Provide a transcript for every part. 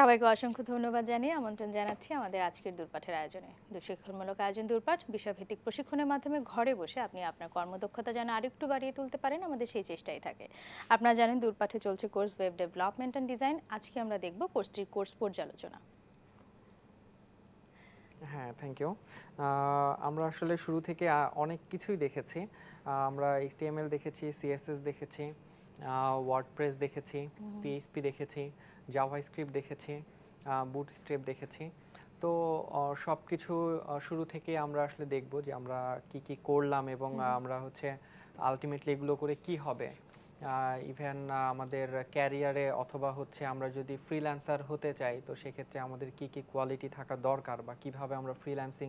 সবাইকে অসংখ্য ধন্যবাদ জানিয়ে আমন্ত্রণ জানাচ্ছি আমাদের আজকের দূরপাঠের আয়োজনে। শিক্ষণমূলক আয়োজন দূরপাঠ বিষয়ভিত্তিক প্রশিক্ষণের মাধ্যমে ঘরে বসে আপনি আপনার কর্মদক্ষতা যেন আরেকটু বাড়িয়ে তুলতে পারেন, আমাদের সেই চেষ্টাই থাকে। আপনারা জানেন দূরপাঠে চলছে course web development and design. আজকে আমরা দেখব কোর্সটির কোর্স পর্যালোচনা। হ্যাঁ, থ্যাংক ইউ। আমরা আসলে শুরু থেকে অনেক কিছুই দেখেছি। আমরা HTML দেখেছি, CSS দেখেছি, ওয়ার্ডপ্রেস দেখেছি, PHP দেখেছি, জাভাস্ক্রিপ্ট দেখেছি, বুটস্ট্র্যাপ দেখেছি। তো সব কিছু শুরু থেকে আমরা আসলে দেখব যে আমরা কি কি করলাম এবং আমরা হচ্ছে আলটিমেটলি এগুলো করে কি হবে। ইভেন আমাদের ক্যারিয়ারে অথবা হচ্ছে আমরা যদি ফ্রিল্যান্সার হতে চাই তো সেক্ষেত্রে আমাদের কি কি কোয়ালিটি থাকা দরকার বা কিভাবে আমরা ফ্রিল্যান্সিং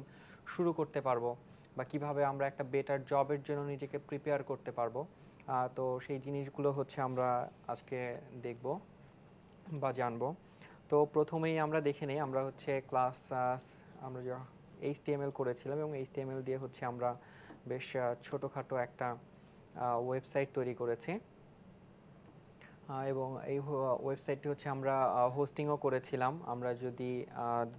শুরু করতে পারবো বা কিভাবে আমরা একটা বেটার জবের জন্য নিজেকে প্রিপেয়ার করতে পারবো। তো সেই জিনিসগুলো হচ্ছে আমরা আজকে দেখব বা জানবো। তো প্রথমেই আমরা দেখে নিই, আমরা হচ্ছে আমরা HTML করেছিলাম এবং HTML দিয়ে হচ্ছে আমরা বেশ ছোটোখাটো একটা ওয়েবসাইট তৈরি করেছি এবং এই ওয়েবসাইটটি হচ্ছে আমরা হোস্টিংও করেছিলাম। আমরা যদি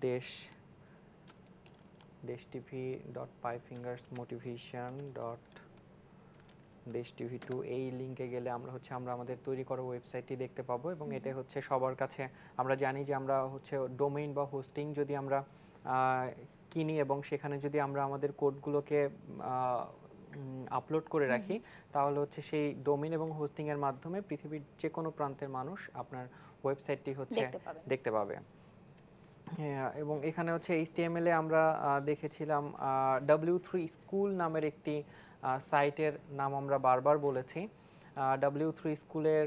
deshtv.pyfingersmotivation.deshtv2 এই লিংকে গেলে আমরা আমাদের তৈরি করা ওয়েবসাইটটি দেখতে পাবো এবং এটা হচ্ছে সবার কাছে। আমরা জানি যে আমরা হচ্ছে ডোমেইন বা হোস্টিং যদি আমরা কিনি এবং সেখানে যদি আমরা আমাদের কোডগুলোকে আপলোড করে রাখি তাহলে হচ্ছে সেই ডোমেইন এবং হোস্টিং এর মাধ্যমে পৃথিবীর যে কোনো প্রান্তের মানুষ আপনার ওয়েবসাইটটি হচ্ছে দেখতে পাবে। এবং এখানে হচ্ছে HTML এ আমরা দেখেছিলাম W3 স্কুল নামের একটি সাইটের নাম আমরা বারবার বলেছি। W3 স্কুলের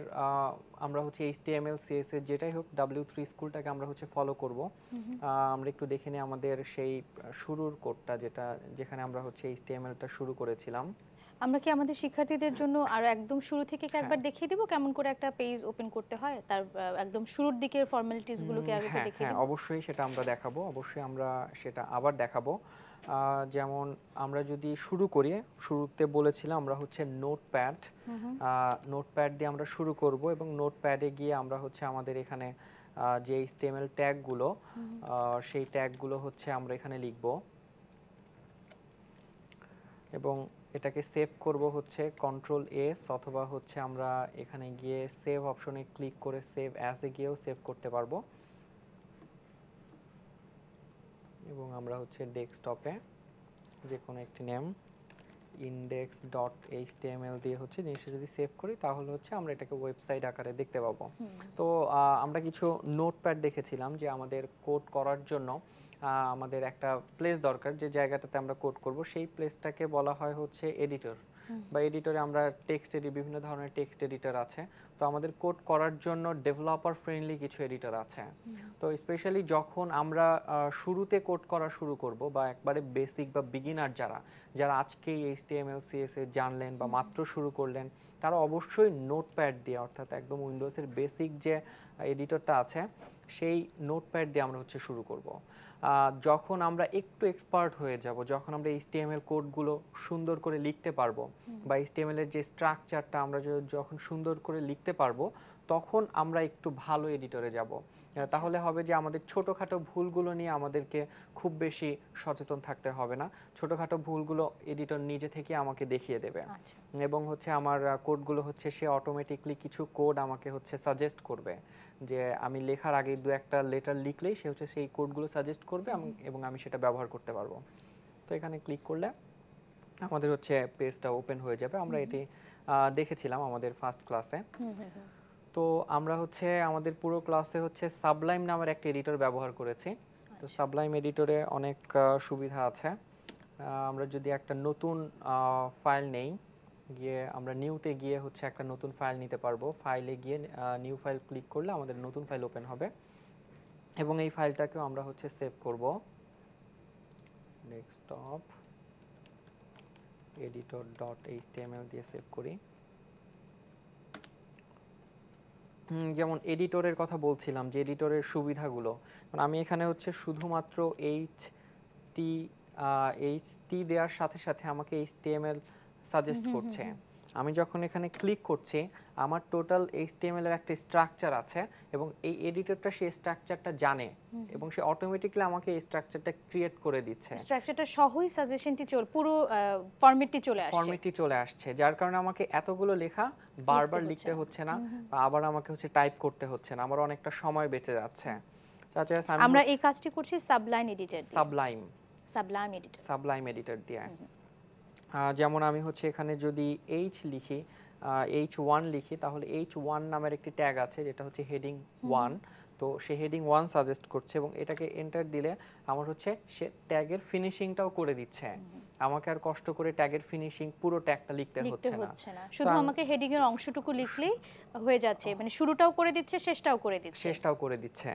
আমরা হচ্ছে HTML CSS যেটাই হোক W3 স্কুলটাকে আমরা হচ্ছে ফলো করব। আমরা একটু দেখে নিই আমাদের সেই শুরুর কোডটা যেখানে আমরা হচ্ছে HTMLটা শুরু করেছিলাম। আমরা কি আমাদের শিক্ষার্থীদের জন্য আর একদম শুরু থেকে একবার দেখিয়ে দিব কেমন করে একটা পেজ ওপেন করতে হয়, তার একদম শুরুর দিকের ফর্মালিটিস গুলোকে আর একবার দেখিয়ে দিব? অবশ্যই সেটা আমরা দেখাবো, অবশ্যই আমরা সেটা আবার দেখাবো। যেমন আমরা যদি শুরু করি, শুরুতে বলেছিলাম আমরা হচ্ছে নোটপ্যাড দিয়ে আমরা শুরু করব এবং নোটপ্যাডে গিয়ে আমরা হচ্ছে আমাদের এখানে যে HTML ট্যাগগুলো সেই ট্যাগগুলো হচ্ছে আমরা এখানে লিখব এবং এটাকে সেভ করব হচ্ছে Ctrl+S অথবা হচ্ছে আমরা এখানে গিয়ে সেভ অপশনে ক্লিক করে সেভ অ্যাজ এ গিয়েও সেভ করতে পারবো এবং আমরা হচ্ছে ডেস্কটপে যে কোনো একটি নেম index.html দিয়ে হচ্ছে জিনিসটা যদি সেভ করি তাহলে হচ্ছে আমরা এটাকে ওয়েবসাইট আকারে দেখতে পাবো। তো আমরা কিছু নোটপ্যাড দেখেছিলাম যে আমাদের কোড করার জন্য আমাদের একটা প্লেস দরকার, যে জায়গাটাতে আমরা কোড করব সেই প্লেসটাকে বলা হয় হচ্ছে এডিটর বা এডিটরে আমরা বিভিন্ন ধরনের টেক্সট এডিটর আছে। তো আমাদের কোড করার জন্য ডেভেলপার ফ্রেন্ডলি কিছু এডিটর আছে। তো স্পেশালি যখন আমরা শুরুতে কোড করা শুরু করব বা একবারে বেসিক বা বিগিনার যারা আজকেই HTML CSS জানলেন বা মাত্র শুরু করলেন তারা অবশ্যই নোটপ্যাড দিয়ে, অর্থাৎ একদম উইন্ডোজের বেসিক যে এডিটরটা আছে সেই নোটপ্যাড দিয়ে আমরা হচ্ছে শুরু করব। যখন আমরা একটু এক্সপার্ট হয়ে যাব, যখন আমরা HTML কোডগুলো সুন্দর করে লিখতে পারবো বা HTML এর যে স্ট্রাকচারটা আমরা যখন সুন্দর করে লিখতে পারবো তখন আমরা একটু ভালো এডিটরে যাব। তাহলে হবে যে আমাদের ছোটোখাটো ভুলগুলো নিয়ে আমাদেরকে খুব বেশি সচেতন থাকতে হবে না। ছোটোখাটো ভুলগুলো এডিটর নিজে থেকে আমাকে দেখিয়ে দেবে এবং হচ্ছে আমার কোডগুলো হচ্ছে সে অটোমেটিকলি কিছু কোড আমাকে হচ্ছে সাজেস্ট করবে, যে আমি লেখার আগে দু একটা লেটার লিখলেই সে হচ্ছে সেই কোডগুলো সাজেস্ট করবে এবং আমি সেটা ব্যবহার করতে পারবো। তো এখানে ক্লিক করলে আমাদের হচ্ছে পেজটা ওপেন হয়ে যাবে। আমরা এটি দেখেছিলাম আমাদের ফার্স্ট ক্লাসে। তো আমরা হচ্ছে আমাদের পুরো ক্লাসে হচ্ছে সাবলাইম নামের একটা এডিটর ব্যবহার করেছি। তো সাবলাইম এডিটরে অনেক সুবিধা আছে। আমরা যদি একটা নতুন ফাইল নেই, গিয়ে আমরা নিউতে গিয়ে হচ্ছে একটা নতুন ফাইল নিতে পারবো। ফাইলে গিয়ে নিউ ফাইল ক্লিক করলে আমাদের নতুন ফাইল ওপেন হবে এবং এই ফাইলটাকেও আমরা হচ্ছে সেভ করব। ডেস্কটপ editor.html দিয়ে সেভ করি। যেমন এডিটরের কথা বলছিলাম, যে এডিটরের সুবিধাগুলো, আমি এখানে হচ্ছে শুধুমাত্র HT দেওয়ার সাথে সাথে আমাকে HTML সাজেস্ট করছে। আমি যখন এখানে ক্লিক করছি আমার টোটাল এইচটিএমএল এর একটা স্ট্রাকচার আছে এবং এই এডিটরটা সেই স্ট্রাকচারটা জানে এবং সে অটোমেটিক্যালি আমাকে এই স্ট্রাকচারটা ক্রিয়েট করে দিচ্ছে। স্ট্রাকচারটা সহই সাজেশনটি পুরো ফরম্যাটটি চলে আসছে যার কারণে আমাকে এতগুলো লেখা বারবার লিখতে হচ্ছে না বা আবার আমাকে হচ্ছে টাইপ করতে হচ্ছে না, আমার অনেকটা সময় বেঁচে যাচ্ছে। আমরা এই কাজটি করছি সাবলাইম এডিটর দিয়ে। যেমন আমি হচ্ছে এখানে যদি লিখি H1 লিখি তাহলে H1 নামের একটি ট্যাগ আছে যেটা হচ্ছে হেডিং 1, তো সে হেডিং 1 সাজেস্ট করছে এবং এটাকে এন্টার দিলে আমার হচ্ছে সে ট্যাগের ফিনিশিংটাও করে দিচ্ছে। আমাকে আর কষ্ট করে ট্যাগের ফিনিশিং পুরো ট্যাগটা লিখতে হচ্ছে না, শুধু আমাকে হেডিং এর অংশটুকু লিখলেই হয়ে যাচ্ছে, মানে শুরুটাও করে দিচ্ছে শেষটাও করে দিচ্ছে।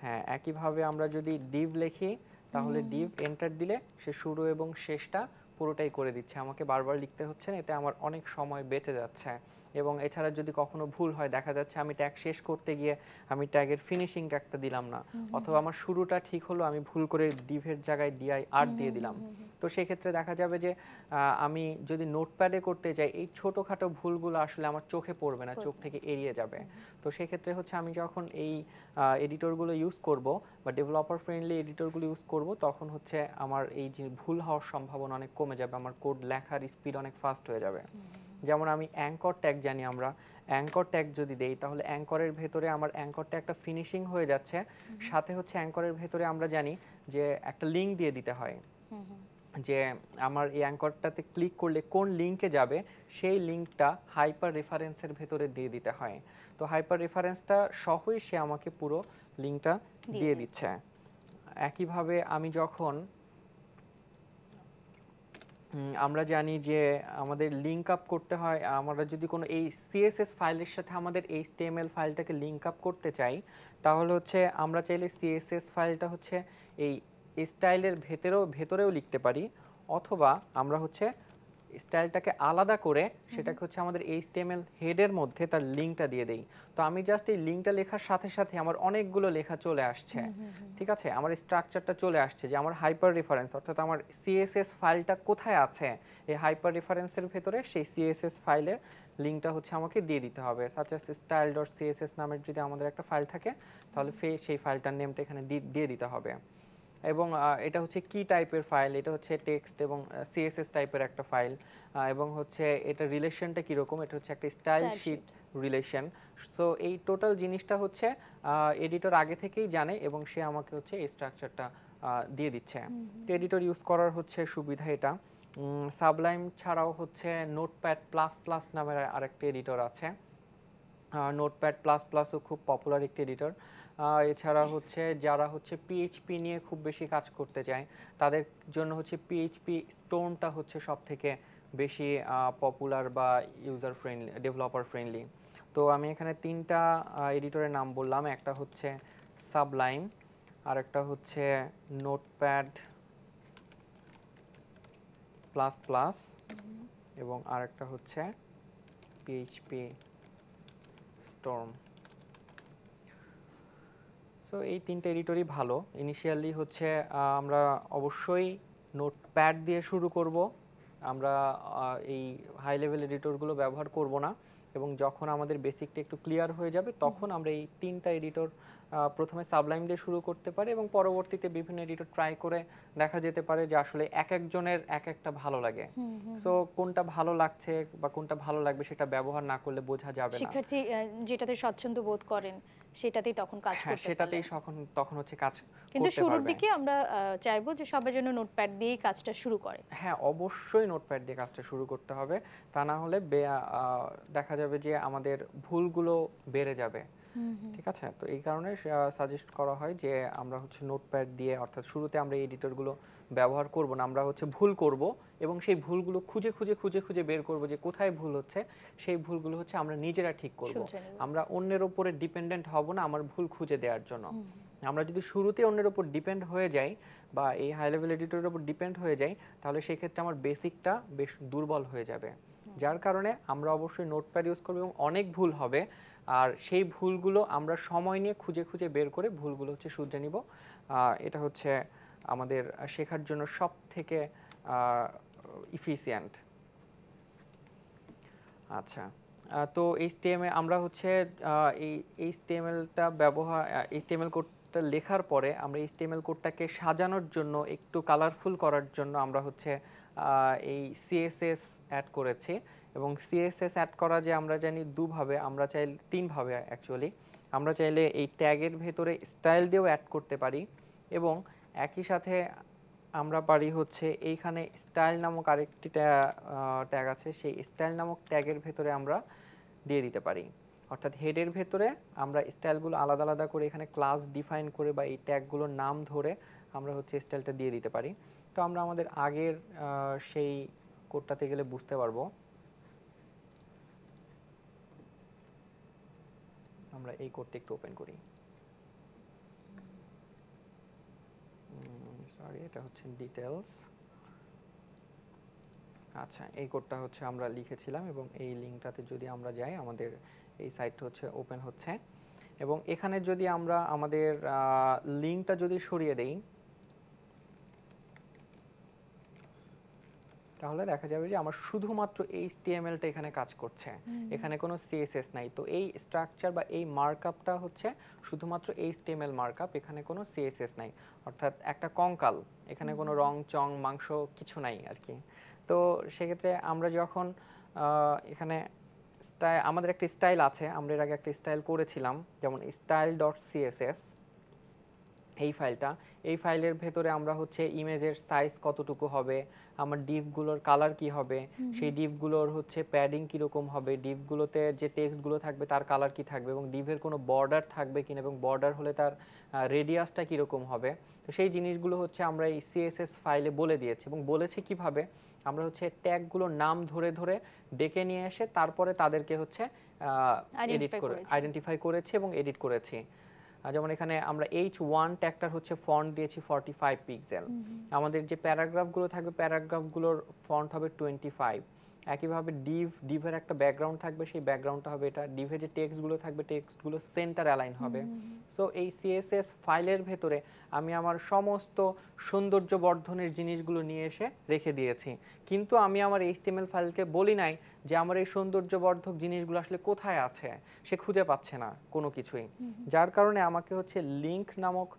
হ্যাঁ, একইভাবে আমরা যদি ডিভ লিখি তাহলে ডিভ এন্টার দিলে সে শুরু এবং শেষটা পুরোটাই করে দিচ্ছে, আমাকে বারবার লিখতে হচ্ছে না, এতে আমার অনেক সময় বেঁচে যাচ্ছে। এবং এছাড়া যদি কখনো ভুল হয়, দেখা যাচ্ছে আমি ট্যাগ শেষ করতে গিয়ে আমি ট্যাগের ফিনিশিং ট্যাগটা দিলাম না, অথবা আমার শুরুটা ঠিক হলো আমি ভুল করে ডিভের জায়গায় DIR দিয়ে দিলাম, তো সেই ক্ষেত্রে দেখা যাবে যে আমি যদি নোটপ্যাডে করতে যাই এই ছোটোখাটো ভুলগুলো আসলে আমার চোখে পড়বে না, চোখ থেকে এড়িয়ে যাবে। তো সেই ক্ষেত্রে হচ্ছে আমি যখন এই এডিটরগুলো ইউজ করব বা ডেভেলপার ফ্রেন্ডলি এডিটরগুলো ইউজ করব তখন হচ্ছে আমার এই যে ভুল হওয়ার সম্ভাবনা অনেক কমে যাবে, আমার কোড লেখার স্পিড অনেক ফাস্ট হয়ে যাবে। যেমন আমি অ্যাঙ্কর ট্যাগ জানি, আমরা অ্যাঙ্কর ট্যাগ যদি দেই তাহলে অ্যাঙ্করের ভেতরে আমার অ্যাঙ্কর ট্যাগটা ফিনিশিং হয়ে যাচ্ছে, সাথে হচ্ছে অ্যাঙ্করের ভেতরে আমরা জানি যে একটা লিঙ্ক দিয়ে দিতে হয়, যে আমার এই অ্যাঙ্করটাতে ক্লিক করলে কোন লিঙ্কে যাবে সেই লিঙ্কটা হাইপার রেফারেন্সের ভেতরে দিয়ে দিতে হয়। তো হাইপার রেফারেন্সটা সহই সে আমাকে পুরো লিঙ্কটা দিয়ে দিচ্ছে। একইভাবে আমি যখন আমরা জানি যে আমাদের লিঙ্ক আপ করতে হয়, আমরা যদি কোনো এই CSS ফাইলের সাথে আমাদের HTML ফাইলটাকে লিঙ্ক আপ করতে চাই তাহলে হচ্ছে আমরা চাইলে CSS ফাইলটা হচ্ছে এই স্টাইলের ভেতরেও লিখতে পারি, অথবা আমরা হচ্ছে স্টাইলটাকে আলাদা করে সেটাকে হচ্ছে আমাদের HTML হেডের মধ্যে তার লিঙ্কটা দিয়ে দেই। তো আমি জাস্ট এই লিঙ্কটা লেখার সাথে সাথে আমার অনেকগুলো লেখা চলে আসছে, ঠিক আছে, আমার স্ট্রাকচারটা চলে আসছে যে আমার হাইপার রেফারেন্স অর্থাৎ আমার CSS ফাইলটা কোথায় আছে, এই হাইপার রেফারেন্সের ভেতরে সেই CSS ফাইলের লিঙ্কটা হচ্ছে আমাকে দিয়ে দিতে হবে। সাচ অ্যাজ style.css নামের যদি আমাদের একটা ফাইল থাকে তাহলে সেই ফাইলটার নেমটা এখানে দিয়ে দিতে হবে। এবং এটা হচ্ছে কি টাইপের ফাইল, এটা হচ্ছে টেক্সট এবং CSS টাইপের একটা ফাইল, এবং হচ্ছে এটা রিলেশনটা কীরকম, এটা হচ্ছে একটা স্টাইল শিট রিলেশন। সো এই টোটাল জিনিসটা হচ্ছে এডিটর আগে থেকেই জানে এবং সে আমাকে হচ্ছে এই স্ট্রাকচারটা দিয়ে দিচ্ছে। তো এডিটর ইউজ করার হচ্ছে সুবিধা এটা। সাবলাইম ছাড়াও হচ্ছে নোটপ্যাড প্লাস প্লাস নামের আরেকটা এডিটর আছে, নোটপ্যাড প্লাস প্লাসও খুব পপুলার একটি এডিটর। এছাড়া হচ্ছে যারা হচ্ছে PHP নিয়ে খুব বেশি কাজ করতে চায় তাদের জন্য হচ্ছে PHP স্টোর্মটা হচ্ছে সবথেকে বেশি পপুলার বা ইউজার ফ্রেন্ডলি, ডেভেলপার ফ্রেন্ডলি। তো আমি এখানে তিনটা এডিটরের নাম বললাম, একটা হচ্ছে সাবলাইম, আরেকটা হচ্ছে নোটপ্যাড প্লাস প্লাস এবং আরেকটা হচ্ছে PHP স্টোর্ম। সো এই তিনটে এডিটরই ভালো। ইনিশিয়ালি হচ্ছে আমরা অবশ্যই নোটপ্যাড দিয়ে শুরু করব, আমরা এই হাই লেভেল এডিটরগুলো ব্যবহার করব না, এবং যখন আমাদের বেসিকটা একটু ক্লিয়ার হয়ে যাবে তখন আমরা এই তিনটা এডিটর প্রথমে সাবলাইম দিয়ে শুরু করতে পারি এবং পরবর্তীতে বিভিন্ন এডিটর ট্রাই করে দেখা যেতে পারে যে আসলে এক একজনের এক একটা ভালো লাগে। সো কোনটা ভালো লাগছে বা কোনটা ভালো লাগবে সেটা ব্যবহার না করলে বোঝা যাবে না। শিক্ষার্থী যেটাতে স্বচ্ছন্দ বোধ করেন সেটাতেই তখন কাজ করতে পারে, সেটাতেই তখন হচ্ছে কাজ করতে পারবে। কিন্তু শুরুর দিকে আমরা চাইবো যে সবাই যেন নোটপ্যাড দিয়েই কাজটা শুরু করে। হ্যাঁ, অবশ্যই নোটপ্যাড দিয়ে কাজটা শুরু করতে হবে, তা না হলে দেখা যাবে যে আমাদের ভুলগুলো বেড়ে যাবে। ঠিক আছে, তো এই কারণে সাজেস্ট করা হয় যে আমরা হচ্ছে নোটপ্যাড দিয়ে, অর্থাৎ শুরুতে আমরা এই এডিটরগুলো ব্যবহার করব না, আমরা হচ্ছে ভুল করব এবং সেই ভুলগুলো খুঁজে বের করব যে কোথায় ভুল হচ্ছে, সেই ভুলগুলো হচ্ছে আমরা নিজেরা ঠিক করব, আমরা অন্যের উপরে ডিপেন্ডেন্ট হব না আমার ভুল খুঁজে দেওয়ার জন্য। আমরা যদি শুরুতে অন্যের উপর ডিপেন্ড হয়ে যাই বা এই হাই লেভেল এডিটরের উপর ডিপেন্ড হয়ে যাই তাহলে সেই ক্ষেত্রে আমার বেসিকটা বেশ দুর্বল হয়ে যাবে, যার কারণে আমরা অবশ্যই নোটপ্যাড ইউজ করব এবং অনেক ভুল হবে, আর সেই ভুলগুলো আমরা সময় নিয়ে খুঁজে বের করে ভুলগুলো হচ্ছে শুধরে নিব। এটা হচ্ছে আমাদের শেখার জন্য সব থেকে ইফিসিয়েন্ট। আচ্ছা, তো HTML আমরা হচ্ছে এই HTML-টা ব্যবহার HTML কোডটা লেখার পরে আমরা HTML কোডটাকে সাজানোর জন্য একটু কালারফুল করার জন্য আমরা হচ্ছে এই CSS অ্যাড করেছি। এবং CSS অ্যাড করা যে আমরা জানি দুভাবে, আমরা চাইলে তিনভাবে অ্যাকচুয়ালি। আমরা চাইলে এই ট্যাগের ভেতরে স্টাইল দিয়েও অ্যাড করতে পারি, এবং একই সাথে আমরা পারি হচ্ছে এইখানে স্টাইল নামক আরেকটি ট্যাগ আছে, সেই স্টাইল নামক ট্যাগের ভেতরে আমরা দিয়ে দিতে পারি। অর্থাৎ হেডের ভেতরে আমরা স্টাইলগুলো আলাদা আলাদা করে এখানে ক্লাস ডিফাইন করে বা এই ট্যাগগুলোর নাম ধরে আমরা হচ্ছে স্টাইলটা দিয়ে দিতে পারি। তো আমরা আমাদের আগের সেই কোডটাতে গেলে বুঝতে পারবো। আমরা এই কোডটা একটু ওপেন করি। সরি, এটা হচ্ছে ডিটেলস। আচ্ছা, এই কোডটা হচ্ছে আমরা লিখেছিলাম, এবং এই লিঙ্কটাতে যদি আমরা যাই আমাদের এই সাইটটা হচ্ছে ওপেন হচ্ছে। এবং এখানে যদি আমরা আমাদের লিঙ্কটা যদি সরিয়ে দেই, তাহলে দেখা যাবে যে আমার শুধুমাত্র HTML-টা এখানে কাজ করছে, এখানে কোনো CSS নাই। তো এই স্ট্রাকচার বা এই মার্কআপটা হচ্ছে শুধুমাত্র HTML মার্কআপ, এখানে কোনো CSS নাই। অর্থাৎ একটা কঙ্কাল, এখানে কোনো রং চং মাংস কিছু নাই আর কি। তো সেক্ষেত্রে আমরা যখন এখানে আমাদের একটা স্টাইল আছে, আমরা এর আগে একটা স্টাইল করেছিলাম, যেমন style.css এই ফাইলটা, এই ফাইলের ভেতরে আমরা হচ্ছে ইমেজের সাইজ কতটুকু হবে, আমার ডিভগুলোর কালার কি হবে, সেই ডিভগুলোর হচ্ছে প্যাডিং কীরকম হবে, ডিভগুলোতে যে টেক্সটগুলো থাকবে তার কালার কি থাকবে, এবং ডিভের কোনো বর্ডার থাকবে কিনা, এবং বর্ডার হলে তার রেডিয়াসটা কীরকম হবে। তো সেই জিনিসগুলো হচ্ছে আমরা এই CSS ফাইলে বলে দিয়েছি। এবং বলেছি কিভাবে, আমরা হচ্ছে ট্যাগগুলোর নাম ধরে ধরে ডেকে নিয়ে এসে তারপরে তাদেরকে হচ্ছে আইডেন্টিফাই করেছি এবং এডিট করেছি। যেমন এখানে আমরা H1 ট্যাগটার হচ্ছে ফন্ট দিয়েছি 45 পিক্সেল, আমাদের যে প্যারাগ্রাফগুলো থাকবে প্যারাগ্রাফগুলোর ফন্ট হবে 25। একইভাবে ডিভের একটা ব্যাকগ্রাউন্ড থাকবে, সেই ব্যাকগ্রাউন্ডটা হবে এটা। ডিভে যে টেক্সটগুলো থাকবে টেক্সটগুলো সেন্টার অ্যালাইন হবে। সো এই CSS ফাইলের ভেতরে আমি আমার সমস্ত সৌন্দর্য বর্ধনের জিনিসগুলো নিয়ে এসে রেখে দিয়েছি, কিন্তু আমি আমার HTML ফাইলকে বলি নাই যে আমার এই সৌন্দর্যবর্ধক জিনিসগুলো আসলে কোথায় আছে, সে খুঁজে পাচ্ছে না কোনো কিছুই। যার কারণে আমাকে হচ্ছে লিঙ্ক নামক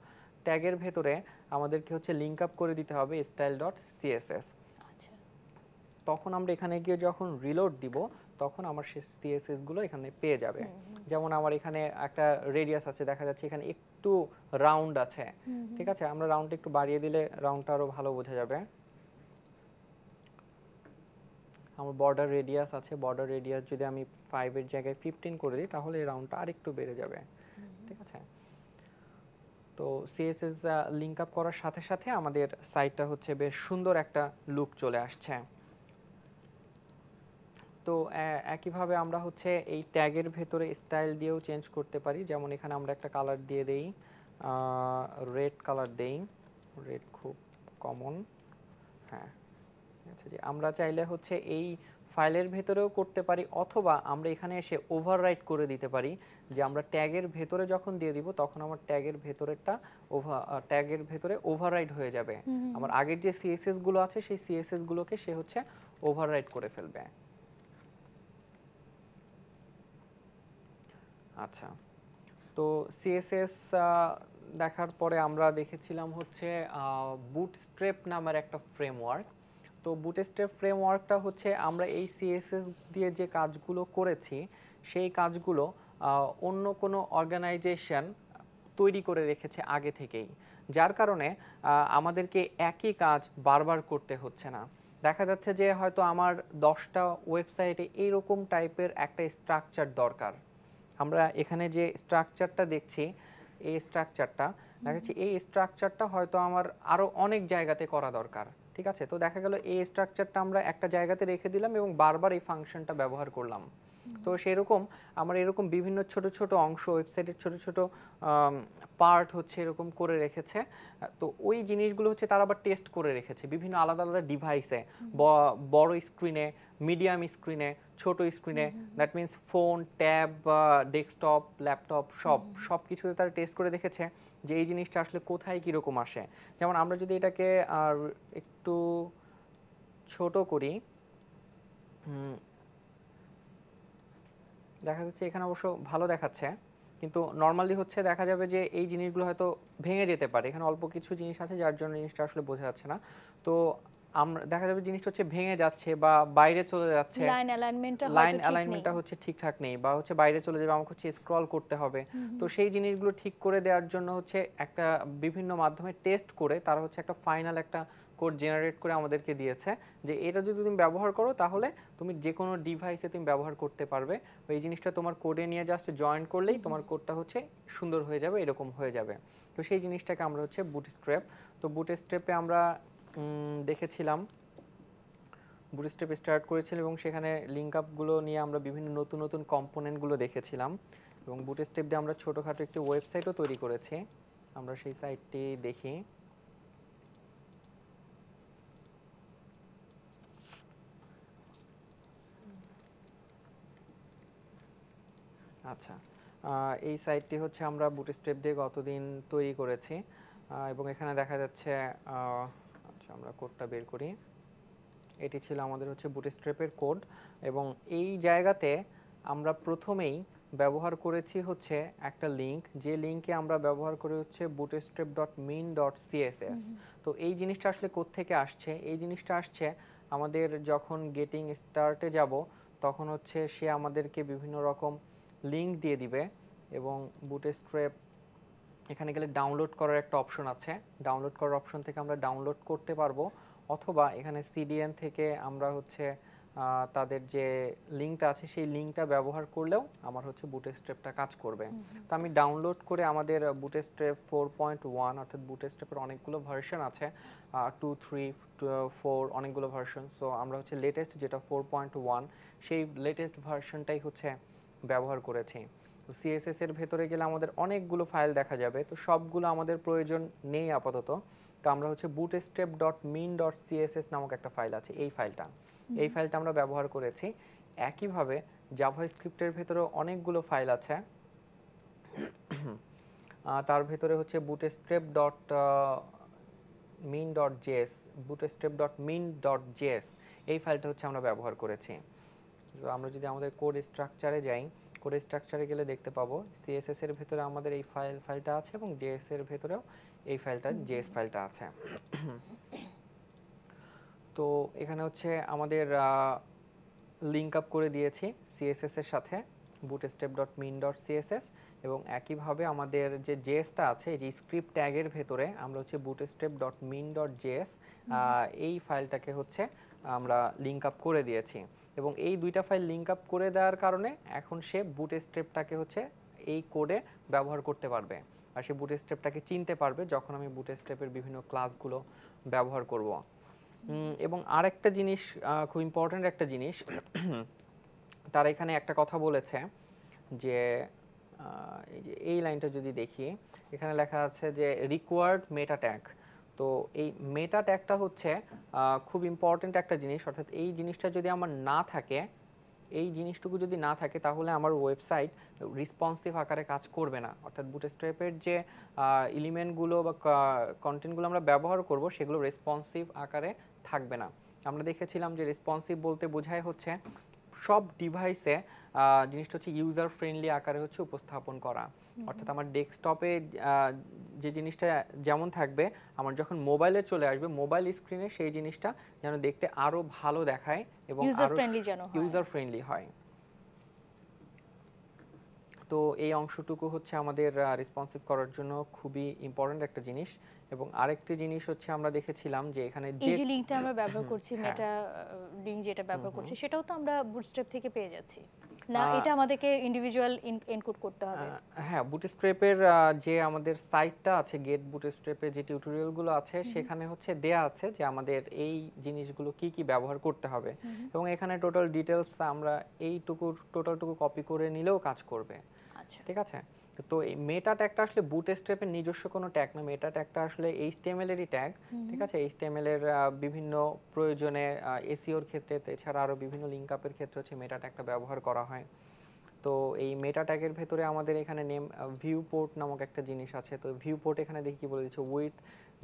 ট্যাগের ভেতরে আমাদেরকে হচ্ছে লিঙ্ক আপ করে দিতে হবে style.css। তখন আমরা এখানে গিয়ে যখন রিলোড দিব তখন আমার সেই CSS গুলো এখানে পেয়ে যাবে। যেমন আমার এখানে একটা রেডিয়াস আছে, দেখা যাচ্ছে এখানে একটু রাউন্ড আছে, ঠিক আছে, আমরা রাউন্ডটা একটু বাড়িয়ে দিলে রাউন্ডটা আরো ভালো বোঝা যাবে। আমার বর্ডার রেডিয়াস আছে, বর্ডার রেডিয়াস যদি আমি 5 এর জায়গায় 15 করে দিই তাহলে এই রাউন্ডটা আরেকটু বেড়ে যাবে, ঠিক আছে। তো CSS লিঙ্ক আপ করার সাথে সাথে আমাদের সাইটটা হচ্ছে বেশ সুন্দর একটা লুক চলে আসছে। তো একইভাবে আমরা হচ্ছে এই ট্যাগের ভেতরে স্টাইল দিয়েও চেঞ্জ করতে পারি। যেমন এখানে আমরা একটা কালার দিয়ে দেই, রেড কালার দেই, রেড খুব কমন। হ্যাঁ, আচ্ছা, যে আমরা চাইলে হচ্ছে এই ফাইলের ভেতরেও করতে পারি, অথবা আমরা এখানে এসে ওভাররাইট করে দিতে পারি যে আমরা ট্যাগের ভেতরে যখন দিয়ে দিব তখন আমার ট্যাগের ভেতরে ওভাররাইট হয়ে যাবে। আমার আগের যে CSS গুলো আছে সেই CSS গুলোকে সে হচ্ছে ওভাররাইট করে ফেলবে। আচ্ছা, তো CSS দেখার পরে আমরা দেখেছিলাম হচ্ছে বুটস্ট্র্যাপ নামের একটা ফ্রেমওয়ার্ক। তো বুটস্ট্র্যাপ ফ্রেমওয়ার্কটা হচ্ছে আমরা এই CSS দিয়ে যে কাজগুলো করেছি সেই কাজগুলো অন্য কোনো অর্গানাইজেশন তৈরি করে রেখেছে আগে থেকেই, যার কারণে আমাদেরকে একই কাজ বারবার করতে হচ্ছে না। দেখা যাচ্ছে যে হয়তো আমার 10টা ওয়েবসাইটে এইরকম টাইপের একটা স্ট্রাকচার দরকার। আমরা এখানে যে স্ট্রাকচারটা দেখছি, এই স্ট্রাকচারটা দেখাচ্ছি, এই স্ট্রাকচারটা হয়তো আমার আরও অনেক জায়গাতে করা দরকার, ঠিক আছে। তো দেখা গেল এই স্ট্রাকচারটা আমরা একটা জায়গাতে রেখে দিলাম এবং বারবার এই ফাংশনটা ব্যবহার করলাম। তো সেরকম আমরা এরকম বিভিন্ন ছোট ছোট অংশ ওয়েবসাইটের ছোট ছোট পার্ট হচ্ছে এরকম করে রেখেছে। তো ওই জিনিসগুলো হচ্ছে তারা আবার টেস্ট করে রেখেছে বিভিন্ন আলাদা আলাদা ডিভাইসে, বড় স্ক্রিনে, মিডিয়াম স্ক্রিনে, ছোট স্ক্রিনে, that means phone, tab, desktop, laptop, সব কিছুতে তারা টেস্ট করে দেখেছে যে এই জিনিসটা আসলে কোথায় কীরকম আসে। যেমন আমরা যদি এটাকে আর একটু ছোট করি, দেখা যাচ্ছে এখানে অবশ্য ভালো দেখাচ্ছে, কিন্তু নর্মালি হচ্ছে দেখা যাবে যে এই জিনিসগুলো হয়তো ভেঙে যেতে পারে। এখানে অল্প কিছু জিনিস আছে যার জন্য জিনিসটা আসলে বোঝা যাচ্ছে না। তো আমরা দেখা যাবে জিনিসটা হচ্ছে ভেঙে যাচ্ছে বা বাইরে চলে যাচ্ছে, লাইন অ্যালাইনমেন্টটা লাইন হয়তো ঠিক নেই। অ্যালাইনমেন্টটা হচ্ছে ঠিকঠাক নেই বা হচ্ছে বাইরে চলে যাবে, আমাকে হচ্ছে স্ক্রল করতে হবে। তো সেই জিনিসগুলো ঠিক করে দেওয়ার জন্য হচ্ছে একটা বিভিন্ন মাধ্যমে টেস্ট করে তারা হচ্ছে একটা ফাইনাল একটা কোড জেনারেট করে আমাদেরকে দিয়েছে যে এটা যদি তুমি ব্যবহার করো তাহলে তুমি যে কোনো ডিভাইসে তুমি ব্যবহার করতে পারবে। এই জিনিসটা তোমার কোডে নিয়ে জাস্ট জয়েন করলেই তোমার কোডটা হচ্ছে সুন্দর হয়ে যাবে, এরকম হয়ে যাবে। তো সেই জিনিসটাকে আমরা হচ্ছে বুটস্ট্র্যাপ, তো বুটস্ট্র্যাপে আমরা দেখেছিলাম, বুটস্ট্র্যাপ স্টার্ট করেছিল এবং সেখানে লিঙ্ক আপগুলো নিয়ে আমরা বিভিন্ন নতুন নতুন কম্পোনেন্টগুলো দেখেছিলাম এবং বুটস্ট্র্যাপ দিয়ে আমরা ছোটোখাটো একটি ওয়েবসাইটও তৈরি করেছি। আমরা সেই সাইটটি দেখি। আচ্ছা, এই সাইটটি হচ্ছে আমরা বুটস্ট্র্যাপ দিয়ে গতদিন তৈরি করেছি এবং এখানে দেখা যাচ্ছে, আচ্ছা আমরা কোডটা বের করি। এটি ছিল আমাদের হচ্ছে বুটস্ট্র্যাপের কোড এবং এই জায়গাতে আমরা প্রথমেই ব্যবহার করেছি হচ্ছে একটা লিঙ্ক, যে লিঙ্কে আমরা ব্যবহার করে হচ্ছে bootstrap.min.css। তো এই জিনিসটা আসলে কোত্থেকে আসছে? এই জিনিসটা আসছে আমাদের যখন গেটিং স্টার্টে যাব তখন হচ্ছে সে আমাদেরকে বিভিন্ন রকম লিঙ্ক দিয়ে দিবে এবং বুটস্ট্র্যাপ এখানে গেলে ডাউনলোড করার একটা অপশন আছে, ডাউনলোড করার অপশন থেকে আমরা ডাউনলোড করতে পারবো, অথবা এখানে সিডিএন থেকে আমরা হচ্ছে তাদের যে লিঙ্কটা আছে সেই লিঙ্কটা ব্যবহার করলেও আমার হচ্ছে বুটস্ট্র্যাপটা কাজ করবে। তো আমি ডাউনলোড করে আমাদের বুটস্ট্র্যাপ 4.1 অর্থাৎ বুটস্ট্র্যাপের অনেকগুলো ভার্সন আছে, 2, 3, 4 অনেকগুলো ভার্সন। সো আমরা হচ্ছে লেটেস্ট যেটা 4.1 সেই লেটেস্ট ভার্সনটাই হচ্ছে ব্যবহার করেছি। তো সিএসএস এর ভেতরে গেলে আমাদের অনেকগুলো ফাইল দেখা যাবে, তো সবগুলো আমাদের প্রয়োজন নেই আপাতত। তো আমরা হচ্ছে bootstrap.min.css নামক একটা ফাইল আছে, এই ফাইলটা আমরা ব্যবহার করেছি। একইভাবে জাভাস্ক্রিপ্টের ভেতরেও অনেকগুলো ফাইল আছে, তার ভেতরে হচ্ছে bootstrap.min.js এই ফাইলটা হচ্ছে আমরা ব্যবহার করেছি। তো আমরা যদি আমাদের কোড স্ট্রাকচারে যাই, কোড স্ট্রাকচারে গেলে দেখতে পাবো সিএসএস এর ভেতরে আমাদের এই ফাইলটা আছে এবং জেএস এর ভেতরেও এই ফাইলটা জেএস ফাইলটা আছে। তো এখানে হচ্ছে আমাদের লিঙ্ক আপ করে দিয়েছি সিএসএস এর সাথে bootstrap.min.css এবং একইভাবে আমাদের যে জেএসটা আছে, যে স্ক্রিপ্ট ট্যাগের ভেতরে আমরা হচ্ছে bootstrap.min.js এই ফাইলটাকে হচ্ছে আমরা লিঙ্ক আপ করে দিয়েছি এবং এই দুইটা ফাইল লিঙ্ক আপ করে দেওয়ার কারণে এখন সে বুটস্ট্র্যাপটাকে হচ্ছে এই কোডে ব্যবহার করতে পারবে আর সে বুটস্ট্র্যাপটাকে চিনতে পারবে যখন আমি বুটস্ট্র্যাপের বিভিন্ন ক্লাসগুলো ব্যবহার করব। এবং আরেকটা জিনিস, খুব ইম্পর্ট্যান্ট একটা জিনিস, তারা এখানে একটা কথা বলেছে যে এই লাইনটা যদি দেখি, এখানে লেখা আছে যে রিকোয়ার্ড মেটা ট্যাগ। তো এই মেটা ট্যাগটা হচ্ছে খুব ইম্পর্ট্যান্ট একটা জিনিস, অর্থাৎ এই জিনিসটা যদি আমার না থাকে, এই জিনিসটুকু যদি না থাকে তাহলে আমার ওয়েবসাইট রেসপন্সিভ আকারে কাজ করবে না। অর্থাৎ বুটস্ট্র্যাপের যে এলিমেন্টগুলো বা কন্টেন্টগুলো আমরা ব্যবহার করব সেগুলো রেসপন্সিভ আকারে থাকবে না। আমরা দেখেছিলাম যে রেসপন্সিভ বলতে বোঝায় হচ্ছে সব ডিভাইসে জিনিসটা হচ্ছে ইউজার ফ্রেন্ডলি আকারে হচ্ছে উপস্থাপন করা। অর্থাৎ আমার ডেস্কটপে যে জিনিসটা যেমন থাকবে, আমার যখন মোবাইলে চলে আসবে মোবাইল স্ক্রিনে সেই জিনিসটা যেন দেখতে আরো ভালো দেখায় এবং আরো ইউজার ফ্রেন্ডলি হয়। তো এই অংশটুকু হচ্ছে আমাদের রেসপন্সিভ করার জন্য খুবই ইম্পর্ট্যান্ট একটা জিনিস। এবং আরেকটি জিনিস হচ্ছে আমরা দেখেছিলাম যে এখানে যে লিংকটা আমরা ব্যবহার করছি, মেটা লিংক যেটা ব্যবহার করছি, সেটাও তো আমরা বুটস্ট্র্যাপ থেকে পেয়ে যাচ্ছি না? এটা আমাদেরকে ইন্ডিভিজুয়াল এনকোড করতে হবে? হ্যাঁ, বুটস্ট্র্যাপের যে আমাদের সাইটটা আছে, গেট বুটস্ট্র্যাপের যে টিউটোরিয়ালগুলো আছে সেখানে হচ্ছে দেয়া আছে যে আমাদের এই জিনিসগুলো কি কি ব্যবহার করতে হবে এবং এখানে টোটাল ডিটেলস আমরা টোটালটুকু কপি করে নিলেও কাজ করবে। ঠিক আছে। তো এই মেটা ট্যাগটা আসলে বুটস্ট্র্যাপের নিজস্ব কোনো ট্যাগ না, মেটা ট্যাগটা আসলে এইচটিএমএল এরই ট্যাগ। ঠিক আছে, এইচটিএমএল এর বিভিন্ন প্রয়োজনে এসইওর ক্ষেত্রে, এছাড়া আরো বিভিন্ন লিংক আপের ক্ষেত্রে হচ্ছে মেটা ট্যাগটা ব্যবহার করা হয়। তো এই মেটা ট্যাগের ভেতরে আমাদের এখানে নেম ভিউ পোর্ট নামক একটা জিনিস আছে। তো ভিউ পোর্ট এখানে দেখি কি বলে দিচ্ছে, উইথ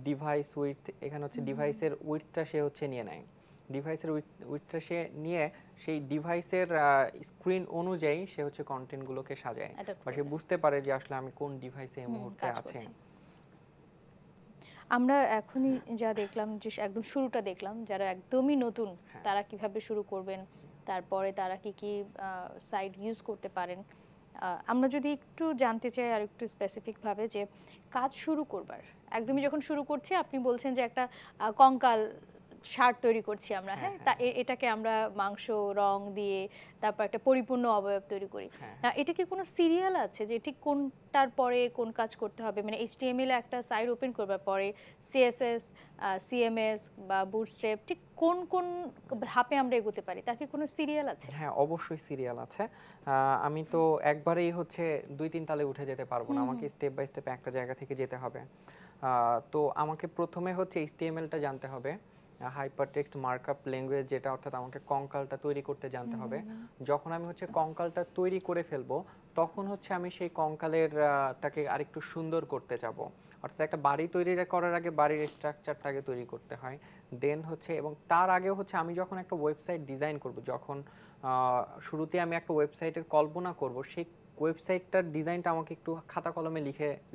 ডিভাইস উইথ, এখানে হচ্ছে ডিভাইসের উইথটা সে হচ্ছে নিয়ে নেয়। ডিভাইসের উইথটা সে নিয়ে সেই ডিভাইসের স্ক্রিন অনুযায়ী সে হচ্ছে কন্টেন্টগুলোকে সাজায় বা সে বুঝতে পারে যে আসলে আমি কোন ডিভাইসে এই মুহূর্তে আছি। আমরা এখনই যা দেখলাম যে একদম শুরুটা দেখলাম, যারা একদমই নতুন তারা কিভাবে শুরু করবেন, তারপরে তারা কি কি সাইট ইউজ করতে পারেন। আমরা যদি একটু জানতে চাই আর একটু স্পেসিফিকভাবে যে কাজ শুরু করবার একদমই যখন শুরু করছি, আপনি বলছেন যে একটা কঙ্কাল সার তৈরি করছি আমরা, হ্যাঁ, তা এটাকে আমরা মাংস রং দিয়ে তারপর একটা পরিপূর্ণ অবয়ব তৈরি করি। এটা কি কোনো সিরিয়াল আছে যে ঠিক কোনটার পরে কোন কাজ করতে হবে? মানে HTML এ একটা সাইট ওপেন করবার পরে CSS, CMS বা বুটস্ট্র্যাপ ঠিক কোন কোন ধাপে আমরা এগোতে পারি, তার কি কোনো সিরিয়াল আছে? হ্যাঁ, অবশ্যই সিরিয়াল আছে। আমি তো একবারেই হচ্ছে 2-3 তালে উঠে যেতে পারবো না, আমাকে স্টেপ বাই স্টেপ একটা জায়গা থেকে যেতে হবে। তো আমাকে প্রথমে হচ্ছে HTML-টা জানতে হবে, হাইপারটেক্সট মার্কআপ ল্যাঙ্গুয়েজ, যেটা অর্থাৎ আমাকে কঙ্কালটা তৈরি করতে জানতে হবে। যখন আমি হচ্ছে কঙ্কালটা তৈরি করে ফেলবো তখন হচ্ছে আমি সেই কঙ্কালের টাকে আরেকটু সুন্দর করতে যাব। অর্থাৎ একটা বাড়ি তৈরি করার আগে বাড়ির স্ট্রাকচারটাকে তৈরি করতে হয়, দেন হচ্ছে, এবং তার আগেও হচ্ছে আমি যখন একটা ওয়েবসাইট ডিজাইন করব, যখন শুরুতে আমি একটা ওয়েবসাইটের কল্পনা করব, সেই ওয়েবসাইটটার ডিজাইনটা আমাকে একটু খাতা কলমে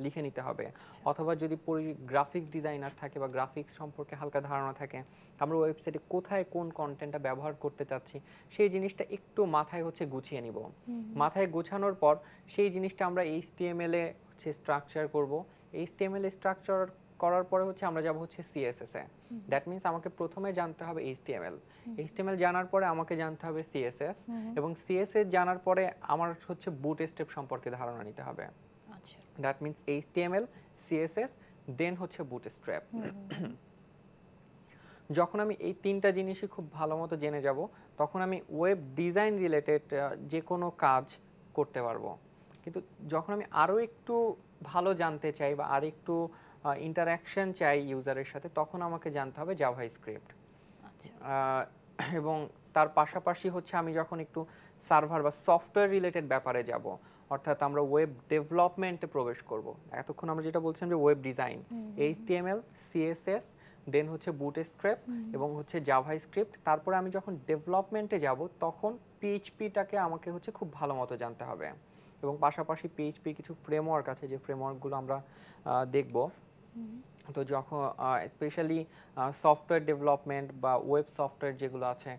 লিখে নিতে হবে। অথবা যদি গ্রাফিক্স ডিজাইনার থাকে বা গ্রাফিক্স সম্পর্কে হালকা ধারণা থাকে, আমরা ওয়েবসাইটে কোথায় কোন কন্টেন্টটা ব্যবহার করতে চাচ্ছি সেই জিনিসটা একটু মাথায় হচ্ছে গুছিয়ে নিব। মাথায় গোছানোর পর সেই জিনিসটা আমরা HTML এ হচ্ছে স্ট্রাকচার করব। HTML এ স্ট্রাকচার করার পরে হচ্ছে আমরা যাব হচ্ছে CSS এ। দ্যাট মিন্স আমাকে প্রথমে জানতে হবে HTML জানার পরে আমাকে জানতে হবে CSS, এবং CSS জানার পরে আমার হচ্ছে বুটস্ট্র্যাপ সম্পর্কে ধারণা নিতে হবে। আচ্ছা, দ্যাট মিন্স HTML, CSS, দেন হচ্ছে বুটস্ট্র্যাপ। যখন আমি এই তিনটা জিনিসই খুব ভালো মতো জেনে যাব, তখন আমি ওয়েব ডিজাইন রিলেটেড যে কোনো কাজ করতে পারবো। কিন্তু যখন আমি আরও একটু ভালো জানতে চাই বা আর একটু ইন্টারাকশন চাই ইউজারের সাথে, তখন আমাকে জানতে হবে জাভাস্ক্রিপ্ট। এবং তার পাশাপাশি হচ্ছে আমি যখন একটু সার্ভার বা সফটওয়্যার রিলেটেড ব্যাপারে যাব, অর্থাৎ আমরা ওয়েব ডেভেলপমেন্টে প্রবেশ করব। এতক্ষণ আমরা যেটা বলছিলাম যে ওয়েব ডিজাইন, HTML, CSS, দেন হচ্ছে বুটস্ট্র্যাপ এবং হচ্ছে জাভাস্ক্রিপ্ট। তারপরে আমি যখন ডেভেলপমেন্টে যাব তখন PHP-টাকে আমাকে হচ্ছে খুব ভালো মতো জানতে হবে, এবং পাশাপাশি PHP কিছু ফ্রেমওয়ার্ক আছে যে ফ্রেমওয়ার্কগুলো আমরা দেখব। তো যখন স্পেশালি সফটওয়্যার ডেভেলপমেন্ট বা ওয়েব সফটওয়্যার যেগুলো আছে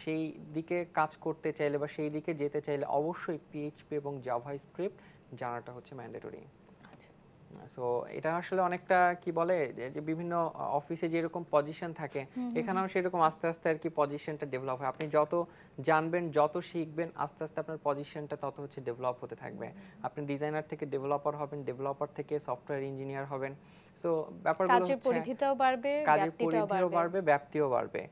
সেই দিকে কাজ করতে চাইলে বা সেই দিকে যেতে চাইলে অবশ্যই PHP এবং জাভাস্ক্রিপ্ট জানাটা হচ্ছে ম্যান্ডেটরি। সো এটা আসলে অনেকটা কি বলে যে বিভিন্ন অফিসে যেরকম পজিশন থাকে, এখানেও সেরকম আস্তে আস্তে আর কি পজিশনটা ডেভেলপ হয়। আপনি যত জানবেন, যত শিখবেন, আস্তে আস্তে আপনার পজিশনটা তত হচ্ছে ডেভেলপ হতে থাকবে। আপনি ডিজাইনার থেকে ডেভেলপার হবেন, ডেভেলপার থেকে সফটওয়্যার ইঞ্জিনিয়ার হবেন। সো ব্যাপারগুলো হচ্ছে কাজের পরিধিটাও বাড়বে, কাজের পরিধিও বাড়বে, ব্যাপ্তিও বাড়বে।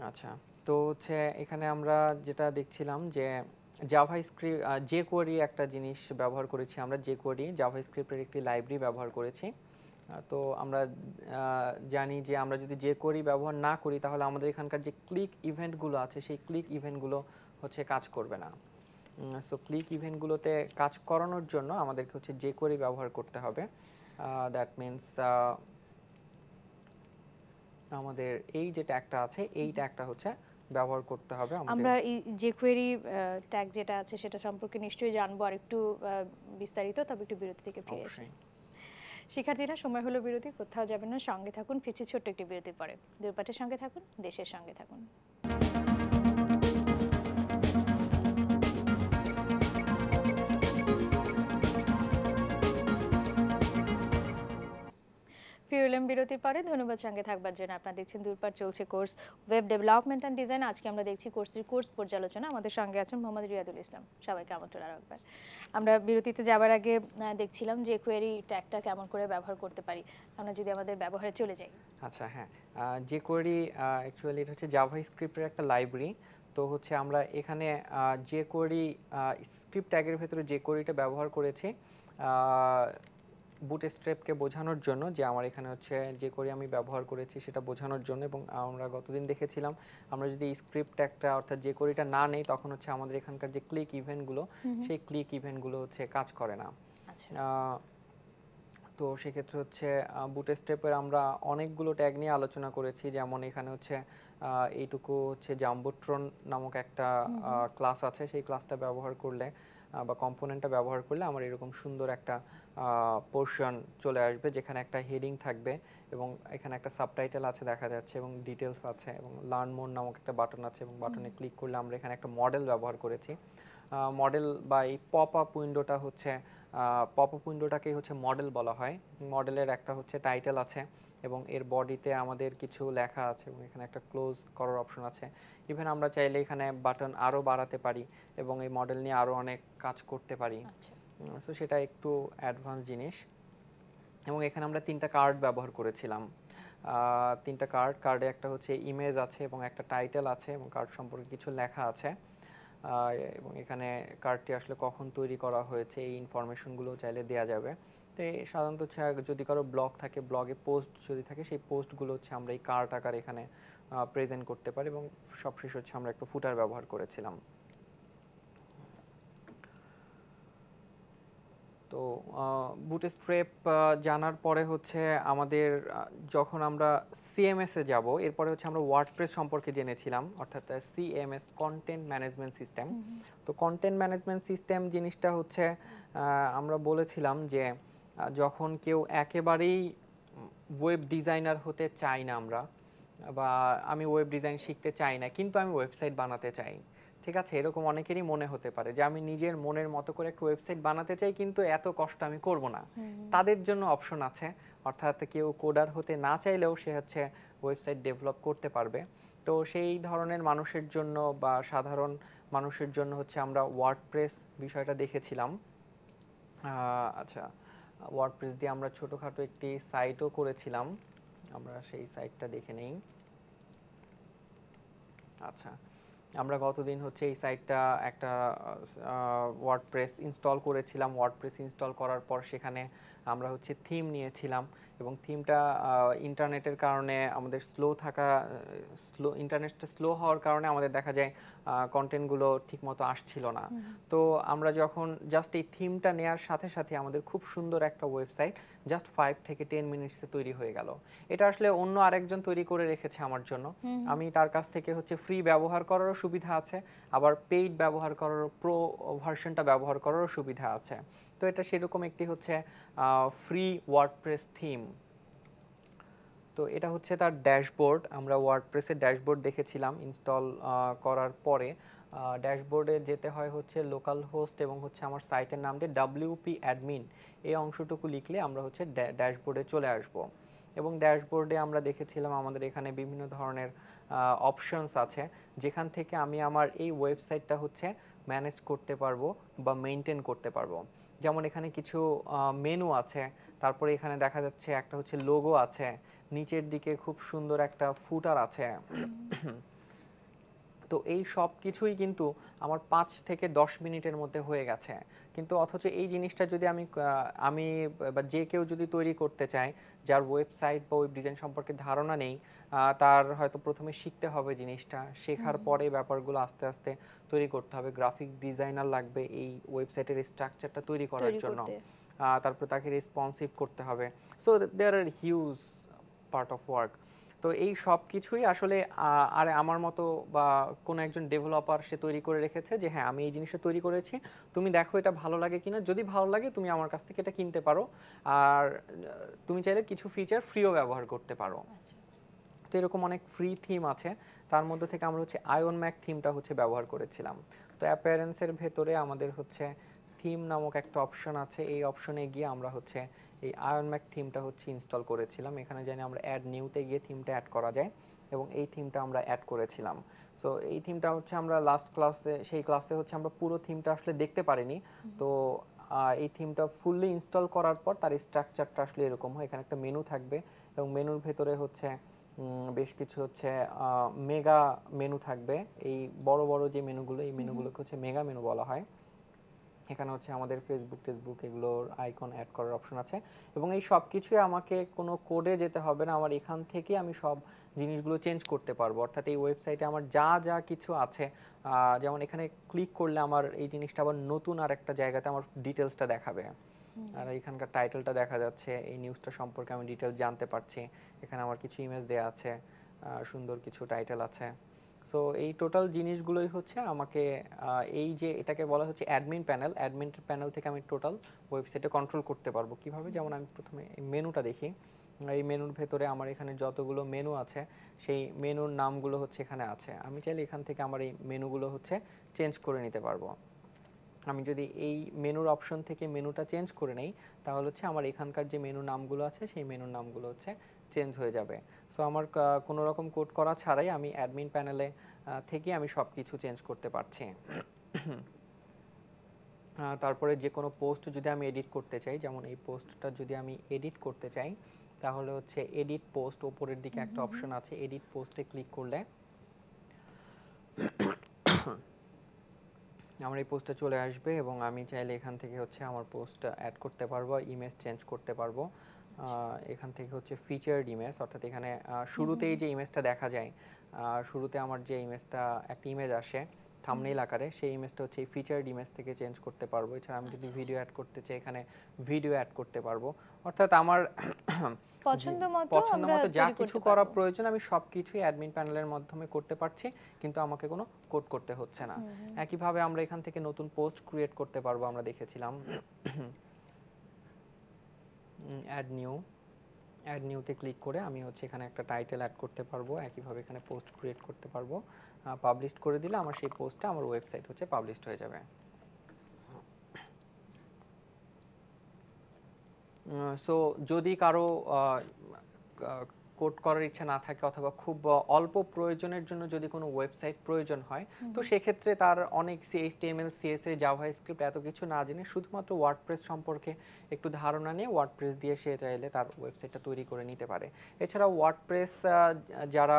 আচ্ছা, তো হচ্ছে এখানে আমরা যেটা দেখছিলাম যে জাভাস্ক্রিপ্ট, jQuery একটা জিনিস ব্যবহার করেছি আমরা। jQuery জাভাস্ক্রিপ্টের একটি লাইব্রেরি ব্যবহার করেছি। তো আমরা জানি যে আমরা যদি jQuery ব্যবহার না করি তাহলে আমাদের এখানকার যে ক্লিক ইভেন্টগুলো আছে সেই ক্লিক ইভেন্টগুলো হচ্ছে কাজ করবে না। সো ক্লিক ইভেন্টগুলোতে কাজ করানোর জন্য আমাদেরকে হচ্ছে jQuery ব্যবহার করতে হবে। দ্যাট মিন্স আমাদের এই যে ট্যাগটা আছে এই ট্যাগটা হচ্ছে ব্যবহার করতে হবে। আমরা এই jQuery ট্যাগ যেটা আছে সেটা সম্পর্কে নিশ্চয়ই জানবো আর একটু বিস্তারিত, তবে একটু বিরতি থেকে ফিরে আসি। শিক্ষার্থীরা, সময় হলো বিরতি, কোথাও যাবেন না, সঙ্গে থাকুন। ফিরছি ছোট্ট একটি বিরতির পরে। দূরপাঠের সঙ্গে থাকুন, দেশের সঙ্গে থাকুন। ফিরলাম বিরতির পরে। ধন্যবাদ সঙ্গে থাকবার জন্য। আপনারা দেখছেন দূরপাঠ, চলছে course web development and design. আজকে আমরা দেখছি কোর্সের কোর্স পর্যালোচনা। আমাদের সঙ্গে আছেন মোহাম্মদ রিয়াদুল ইসলাম। সবাইকে আমন্ত্রণ আরো একবার। আমরা বিরতিতে যাবার আগে দেখছিলাম যে jQuery ট্যাগটা কেমন করে ব্যবহার করতে পারি। আমরা যদি আমাদের ব্যবহারে চলে যাই। আচ্ছা, হ্যাঁ, jQuery অ্যাকচুয়ালি এটা হচ্ছে জাভাস্ক্রিপ্টের একটা লাইব্রেরি। তো হচ্ছে আমরা এখানে jQuery স্ক্রিপ্ট ট্যাগের ভেতরে jQueryটা ব্যবহার করেছি বুটস্ট্র্যাপকে বোঝানোর জন্য, যে আমার এখানে হচ্ছে jQuery আমি ব্যবহার করেছি সেটা বোঝানোর জন্য। এবং আমরা গতদিন দেখেছিলাম আমরা যদি স্ক্রিপ্ট ট্যাগটা অর্থাৎ jQueryটা না নেই তখন হচ্ছে আমাদের এখানকার যে ক্লিক ইভেন্টগুলো সেই ক্লিক ইভেন্টগুলো হচ্ছে কাজ করে না। তো সেক্ষেত্রে হচ্ছে বুটস্ট্র্যাপের আমরা অনেকগুলো ট্যাগ নিয়ে আলোচনা করেছি, যেমন এখানে হচ্ছে এইটুকু হচ্ছে জাম্বোট্রন নামক একটা ক্লাস আছে, সেই ক্লাসটা ব্যবহার করলে বা কম্পোনেন্টটা ব্যবহার করলে আমার এরকম সুন্দর একটা পোর্শন চলে আসবে, যেখানে একটা হেডিং থাকবে এবং এখানে একটা সাবটাইটেল আছে দেখা যাচ্ছে এবং ডিটেলস আছে এবং লার্ন মোর নামক একটা বাটন আছে এবং বাটনে ক্লিক করলে আমরা এখানে একটা মডেল ব্যবহার করেছি। মডেল বা এই পপ আপ উইন্ডোটা হচ্ছে পপ আপ উইন্ডোটাকেই হচ্ছে মডেল বলা হয়। মডেলের একটা হচ্ছে টাইটেল আছে এবং এর বডিতে আমাদের কিছু লেখা আছে এবং এখানে একটা ক্লোজ করার অপশন আছে। ইভেন আমরা চাইলে এখানে বাটন আরও বাড়াতে পারি এবং এই মডেল নিয়ে আরও অনেক কাজ করতে পারি। সো সেটা একটু অ্যাডভান্স জিনিস। এবং এখানে আমরা 3টা কার্ড ব্যবহার করেছিলাম। 3টা কার্ডে একটা হচ্ছে ইমেজ আছে এবং একটা টাইটেল আছে এবং কার্ড সম্পর্কে কিছু লেখা আছে এবং এখানে কার্ডটি আসলে কখন তৈরি করা হয়েছে এই ইনফরমেশনগুলো চাইলে দেওয়া যাবে। তো সাধারণত হচ্ছে যদি কারো ব্লগ থাকে, ব্লগে পোস্ট যদি থাকে, সেই পোস্টগুলো হচ্ছে আমরা এই কার্ড আকারে এখানে প্রেজেন্ট করতে পারি এবং সবশেষ হচ্ছে আমরা একটা ফুটার ব্যবহার করেছিলাম। তো বুটস্ট্র্যাপ জানার পরে হচ্ছে আমাদের যখন আমরা সিএমএস-এ যাব, এরপরে হচ্ছে আমরা ওয়ার্ডপ্রেস সম্পর্কে জেনেছিলাম, অর্থাৎ সিএমএস কন্টেন্ট ম্যানেজমেন্ট সিস্টেম। তো কন্টেন্ট ম্যানেজমেন্ট সিস্টেম জিনিসটা হচ্ছে আমরা বলেছিলাম যে যখন কেউ একেবারেই ওয়েব ডিজাইনার হতে চাই না আমরা, বা আমি ওয়েব ডিজাইন শিখতে চাই না কিন্তু আমি ওয়েবসাইট বানাতে চাই, ঠিক আছে, এরকম অনেকেরই মনে হতে পারে যে আমি নিজের মনের মতো করে একটা ওয়েবসাইট বানাতে চাই কিন্তু এত কষ্ট আমি করব না। তাদের জন্য অপশন আছে, অর্থাৎ কেউ কোডার হতে না চাইলেও সে হচ্ছে ওয়েবসাইট ডেভেলপ করতে পারবে। তো সেই ধরনের মানুষের জন্য বা সাধারণ মানুষের জন্য হচ্ছে আমরা ওয়ার্ডপ্রেস বিষয়টা দেখেছিলাম। আচ্ছা, ওয়ার্ডপ্রেস দিয়ে আমরা ছোটোখাটো একটি সাইটও করেছিলাম, আমরা সেই সাইটটা দেখে নেই। আচ্ছা, আমরা গতদিন হচ্ছে এই সাইটটা একটা ওয়ার্ডপ্রেস ইনস্টল করেছিলাম। ওয়ার্ডপ্রেস ইনস্টল করার পর সেখানে আমরা হচ্ছে থিম নিয়েছিলাম এবং থিমটা ইন্টারনেটের কারণে আমাদের ইন্টারনেটটা স্লো হওয়ার কারণে আমাদের দেখা যায় কন্টেন্টগুলো ঠিকমতো আসছিল না। তো আমরা যখন জাস্ট এই থিমটা নেওয়ার সাথে সাথে আমাদের খুব সুন্দর একটা ওয়েবসাইট জাস্ট 5 থেকে 10 মিনিটসে তৈরি হয়ে গেল। এটা আসলে অন্য আরেকজন তৈরি করে রেখেছে আমার জন্য। আমি তার কাছ থেকে হচ্ছে ফ্রি ব্যবহার করারও সুবিধা আছে, আবার পেইড ব্যবহার করারও, প্রো ভার্সনটা ব্যবহার করারও সুবিধা আছে। তো এটা সেরকম একটি হচ্ছে ফ্রি ওয়ার্ডপ্রেস থিম। তো এটা হচ্ছে তার ড্যাশবোর্ড। আমরা ওয়ার্ডপ্রেসের ড্যাশবোর্ড দেখেছিলাম ইনস্টল করার পরে। ড্যাশবোর্ডে যেতে হয় হচ্ছে লোকাল হোস্ট এবং হচ্ছে আমার সাইটের নাম দিয়ে WP অ্যাডমিন, এই অংশটুকু লিখলে আমরা হচ্ছে ড্যাশবোর্ডে চলে আসব। এবং ড্যাশবোর্ডে আমরা দেখেছিলাম আমাদের এখানে বিভিন্ন ধরনের অপশনস আছে, যেখান থেকে আমি আমার এই ওয়েবসাইটটা হচ্ছে ম্যানেজ করতে পারবো বা মেনটেন করতে পারবো। যেমন এখানে কিছু মেনু আছে, তারপরে এখানে দেখা যাচ্ছে একটা হচ্ছে লোগো আছে, নিচের দিকে খুব সুন্দর একটা ফুটার আছে। তো এই সব কিছুই কিন্তু আমার 5 থেকে 10 মিনিটের মধ্যে হয়ে গেছে। কিন্তু অথচ এই জিনিসটা যদি আমি বা যে কেউ যদি তৈরি করতে চায়, যার ওয়েবসাইট বা ওয়েব ডিজাইন সম্পর্কে ধারণা নেই, তার হয়তো প্রথমে শিখতে হবে জিনিসটা, শেখার পরে ব্যাপারগুলো আস্তে আস্তে তৈরি করতে হবে। গ্রাফিক ডিজাইনার লাগবে এই ওয়েবসাইটের স্ট্রাকচারটা তৈরি করার জন্য, তারপর তাকে রেসপন্সিভ করতে হবে। So there are huge part of work. তো এই সব কিছুই আসলে আমার মতো বা কোনো একজন ডেভেলপার সে তৈরি করে রেখেছে যে হ্যাঁ আমি এই জিনিসটা তৈরি করেছি, তুমি দেখো এটা ভালো লাগে কিনা, যদি ভালো লাগে তুমি আমার কাছ থেকে এটা কিনতে পারো, আর তুমি চাইলে কিছু ফিচার ফ্রিও ব্যবহার করতে পারো। তো এরকম অনেক ফ্রি থিম আছে, তার মধ্যে থেকে আমরা হচ্ছে আয়ন ম্যাক থিমটা হচ্ছে ব্যবহার করেছিলাম। তো অ্যাপিয়ারেন্সের ভেতরে আমাদের হচ্ছে থিম নামক একটা অপশন আছে, এই অপশনে গিয়ে আমরা হচ্ছে এই আয়ন ম্যাক থিমটা হচ্ছে ইনস্টল করেছিলাম। এখানে জানি আমরা অ্যাড নিউতে গিয়ে থিমটা অ্যাড করা যায় এবং এই থিমটা আমরা অ্যাড করেছিলাম। সো এই থিমটা হচ্ছে আমরা লাস্ট ক্লাসে, সেই ক্লাসে হচ্ছে আমরা পুরো থিমটা আসলে দেখতে পারিনি। তো এই থিমটা ফুললি ইনস্টল করার পর তার স্ট্রাকচারটা আসলে এরকম হয়। এখানে একটা মেনু থাকবে এবং মেনুর ভেতরে হচ্ছে বেশ কিছু হচ্ছে মেগা মেনু থাকবে। এই বড় বড় যে মেনুগুলো, এই মেনুগুলোকে হচ্ছে মেগা মেনু বলা হয়। এখানে হচ্ছে আমাদের ফেসবুক এগুলোর আইকন অ্যাড করার অপশন আছে এবং এই সব কিছুই আমাকে কোনো কোডে যেতে হবে না, আমার এখান থেকে আমি সব জিনিসগুলো চেঞ্জ করতে পারবো। অর্থাৎ এই ওয়েবসাইটে আমার যা যা কিছু আছে, যেমন এখানে ক্লিক করলে আমার এই জিনিসটা আবার নতুন আর একটা জায়গাতে আমার ডিটেলসটা দেখাবে। আর এখানকার টাইটেলটা দেখা যাচ্ছে, এই নিউজটা সম্পর্কে আমি ডিটেইলস জানতে পারছি। এখানে আমার কিছু ইমেজ দেয়া আছে, সুন্দর কিছু টাইটেল আছে। সো এই টোটাল জিনিসগুলোই হচ্ছে আমাকে এই যে এটাকে বলা হচ্ছে অ্যাডমিন প্যানেল থেকে আমি টোটাল ওয়েবসাইটে কন্ট্রোল করতে পারবো কিভাবে। যেমন আমি প্রথমে এই মেনুটা দেখি, এই মেনুর ভেতরে আমার এখানে যতগুলো মেনু আছে সেই মেনুর নামগুলো হচ্ছে এখানে আছে। আমি চাইলে এখান থেকে আমার এই মেনুগুলো হচ্ছে চেঞ্জ করে নিতে পারবো। আমি যদি এই মেনুর অপশন থেকে মেনুটা চেঞ্জ করে নেই তাহলে হচ্ছে আমার এখানকার যে মেনু নামগুলো আছে সেই মেনুর নামগুলো হচ্ছে চেঞ্জ হয়ে যাবে। সো আমার কোনো রকম কোড করা ছাড়াই আমি অ্যাডমিন প্যানেলে থেকে আমি সব কিছু চেঞ্জ করতে পারছি। তারপরে যে কোনো পোস্ট যদি আমি এডিট করতে চাই, যেমন এই পোস্টটা যদি আমি এডিট করতে চাই তাহলে হচ্ছে এডিট পোস্ট, ওপরের দিকে একটা অপশন আছে, এডিট পোস্টে ক্লিক করলে আমার এই পোস্টটা চলে আসবে এবং আমি চাইলে এখান থেকে হচ্ছে আমার পোস্ট অ্যাড করতে পারবো, ইমেজ চেঞ্জ করতে পারবো। এখান থেকে হচ্ছে ফিচার্ড ইমেজ, অর্থাৎ এখানে শুরুতেই যে ইমেজটা দেখা যায়, শুরুতে আমার যে ইমেজটা একটা ইমেজ আসে থাম্বনেইল আকারে, সেই ইমেজটা হচ্ছে এই ফিচার্ড ইমেজ থেকে চেঞ্জ করতে পারবো। এছাড়া আমি যদি ভিডিও অ্যাড করতে চাই এখানে ভিডিও অ্যাড করতে পারবো। অর্থাৎ আমার পছন্দ মতো যা কিছু করা প্রয়োজন আমি সব কিছুই অ্যাডমিন প্যানেলের মাধ্যমে করতে পারছি, কিন্তু আমাকে কোনো কোড করতে হচ্ছে না। একইভাবে আমরা এখান থেকে নতুন পোস্ট ক্রিয়েট করতে পারবো, আমরা দেখেছিলাম। অ্যাড নিউতে ক্লিক করে আমি হচ্ছে এখানে একটা টাইটেল অ্যাড করতে পারবো, একইভাবে এখানে পোস্ট ক্রিয়েট করতে পারবো। পাবলিশ করে দিলে আমার সেই পোস্টটা আমার ওয়েবসাইট হচ্ছে পাবলিশড হয়ে যাবে। সো যদি কারো কোড করার ইচ্ছা না থাকে অথবা খুব অল্প প্রয়োজনের জন্য যদি কোনো ওয়েবসাইট প্রয়োজন হয়, তো সেক্ষেত্রে তার অনেক HTML, CSS, জাভাস্ক্রিপ্ট এত কিছু না জেনে শুধুমাত্র ওয়ার্ডপ্রেস সম্পর্কে একটু ধারণা নিয়ে ওয়ার্ডপ্রেস দিয়ে সে চাইলে তার ওয়েবসাইটটা তৈরি করে নিতে পারে। এছাড়া ওয়ার্ডপ্রেস যারা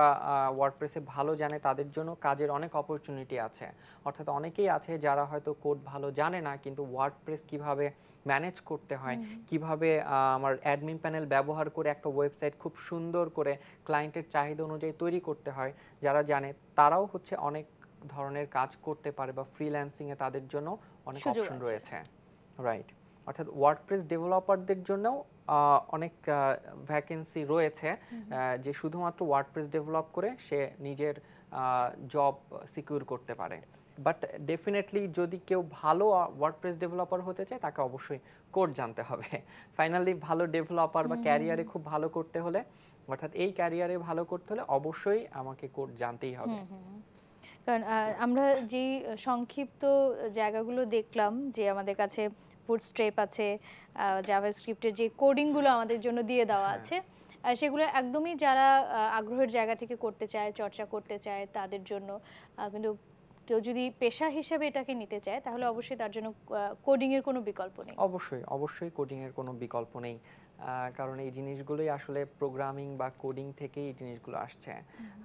ওয়ার্ডপ্রেসে ভালো জানে তাদের জন্য কাজের অনেক অপরচুনিটি আছে। অর্থাৎ অনেকেই আছে যারা হয়তো কোড ভালো জানে না, কিন্তু ওয়ার্ডপ্রেস কিভাবে ম্যানেজ করতে হয়, কিভাবে আমার অ্যাডমিন প্যানেল ব্যবহার করে একটা ওয়েবসাইট খুব সুন্দর করে ক্লায়েন্টের চাহিদা অনুযায়ী তৈরি করতে হয়, যারা জানে তারাও হচ্ছে অনেক ধরনের কাজ করতে পারে, বা ফ্রিল্যান্সিংয়ে তাদের জন্য অনেক অপশন রয়েছে। রাইট, অর্থাৎ ওয়ার্ডপ্রেস ডেভেলপারদের জন্যও অনেক ভ্যাকেন্সি রয়েছে, যে শুধুমাত্র ওয়ার্ডপ্রেস ডেভেলপ করে সে নিজের জব সিকিউর করতে পারে। বাট ডেফিনেটলি যদি কেউ ভালো ওয়ার্ডপ্রেস ডেভেলপার হতে চায় তাকে অবশ্যই কোড জানতে হবে। ফাইনালি ভালো ডেভেলপার বা ক্যারিয়ারে খুব ভালো করতে হলে, অর্থাৎ এই ক্যারিয়ারে ভালো করতে হলে অবশ্যই আমাকে কোড জানতেই হবে। কারণ আমরা যেই সংক্ষিপ্ত জায়গাগুলো দেখলাম যে আমাদের কাছে বুটস্ট্র্যাপ আছে, জাভাস্ক্রিপ্টের যে কোডিংগুলো আমাদের জন্য দিয়ে দেওয়া আছে, সেগুলো একদমই যারা আগ্রহের জায়গা থেকে করতে চায়, চর্চা করতে চায় তাদের জন্য। কিন্তু কেউ যদি পেশা হিসেবে এটাকে নিতে চায় তাহলে অবশ্যই তার জন্য কোডিংয়ের কোনো বিকল্প নেই। অবশ্যই কোডিংয়ের কোনো বিকল্প নেই, কারণ এই জিনিসগুলোই আসলে প্রোগ্রামিং বা কোডিং থেকেই এই জিনিসগুলো আসছে।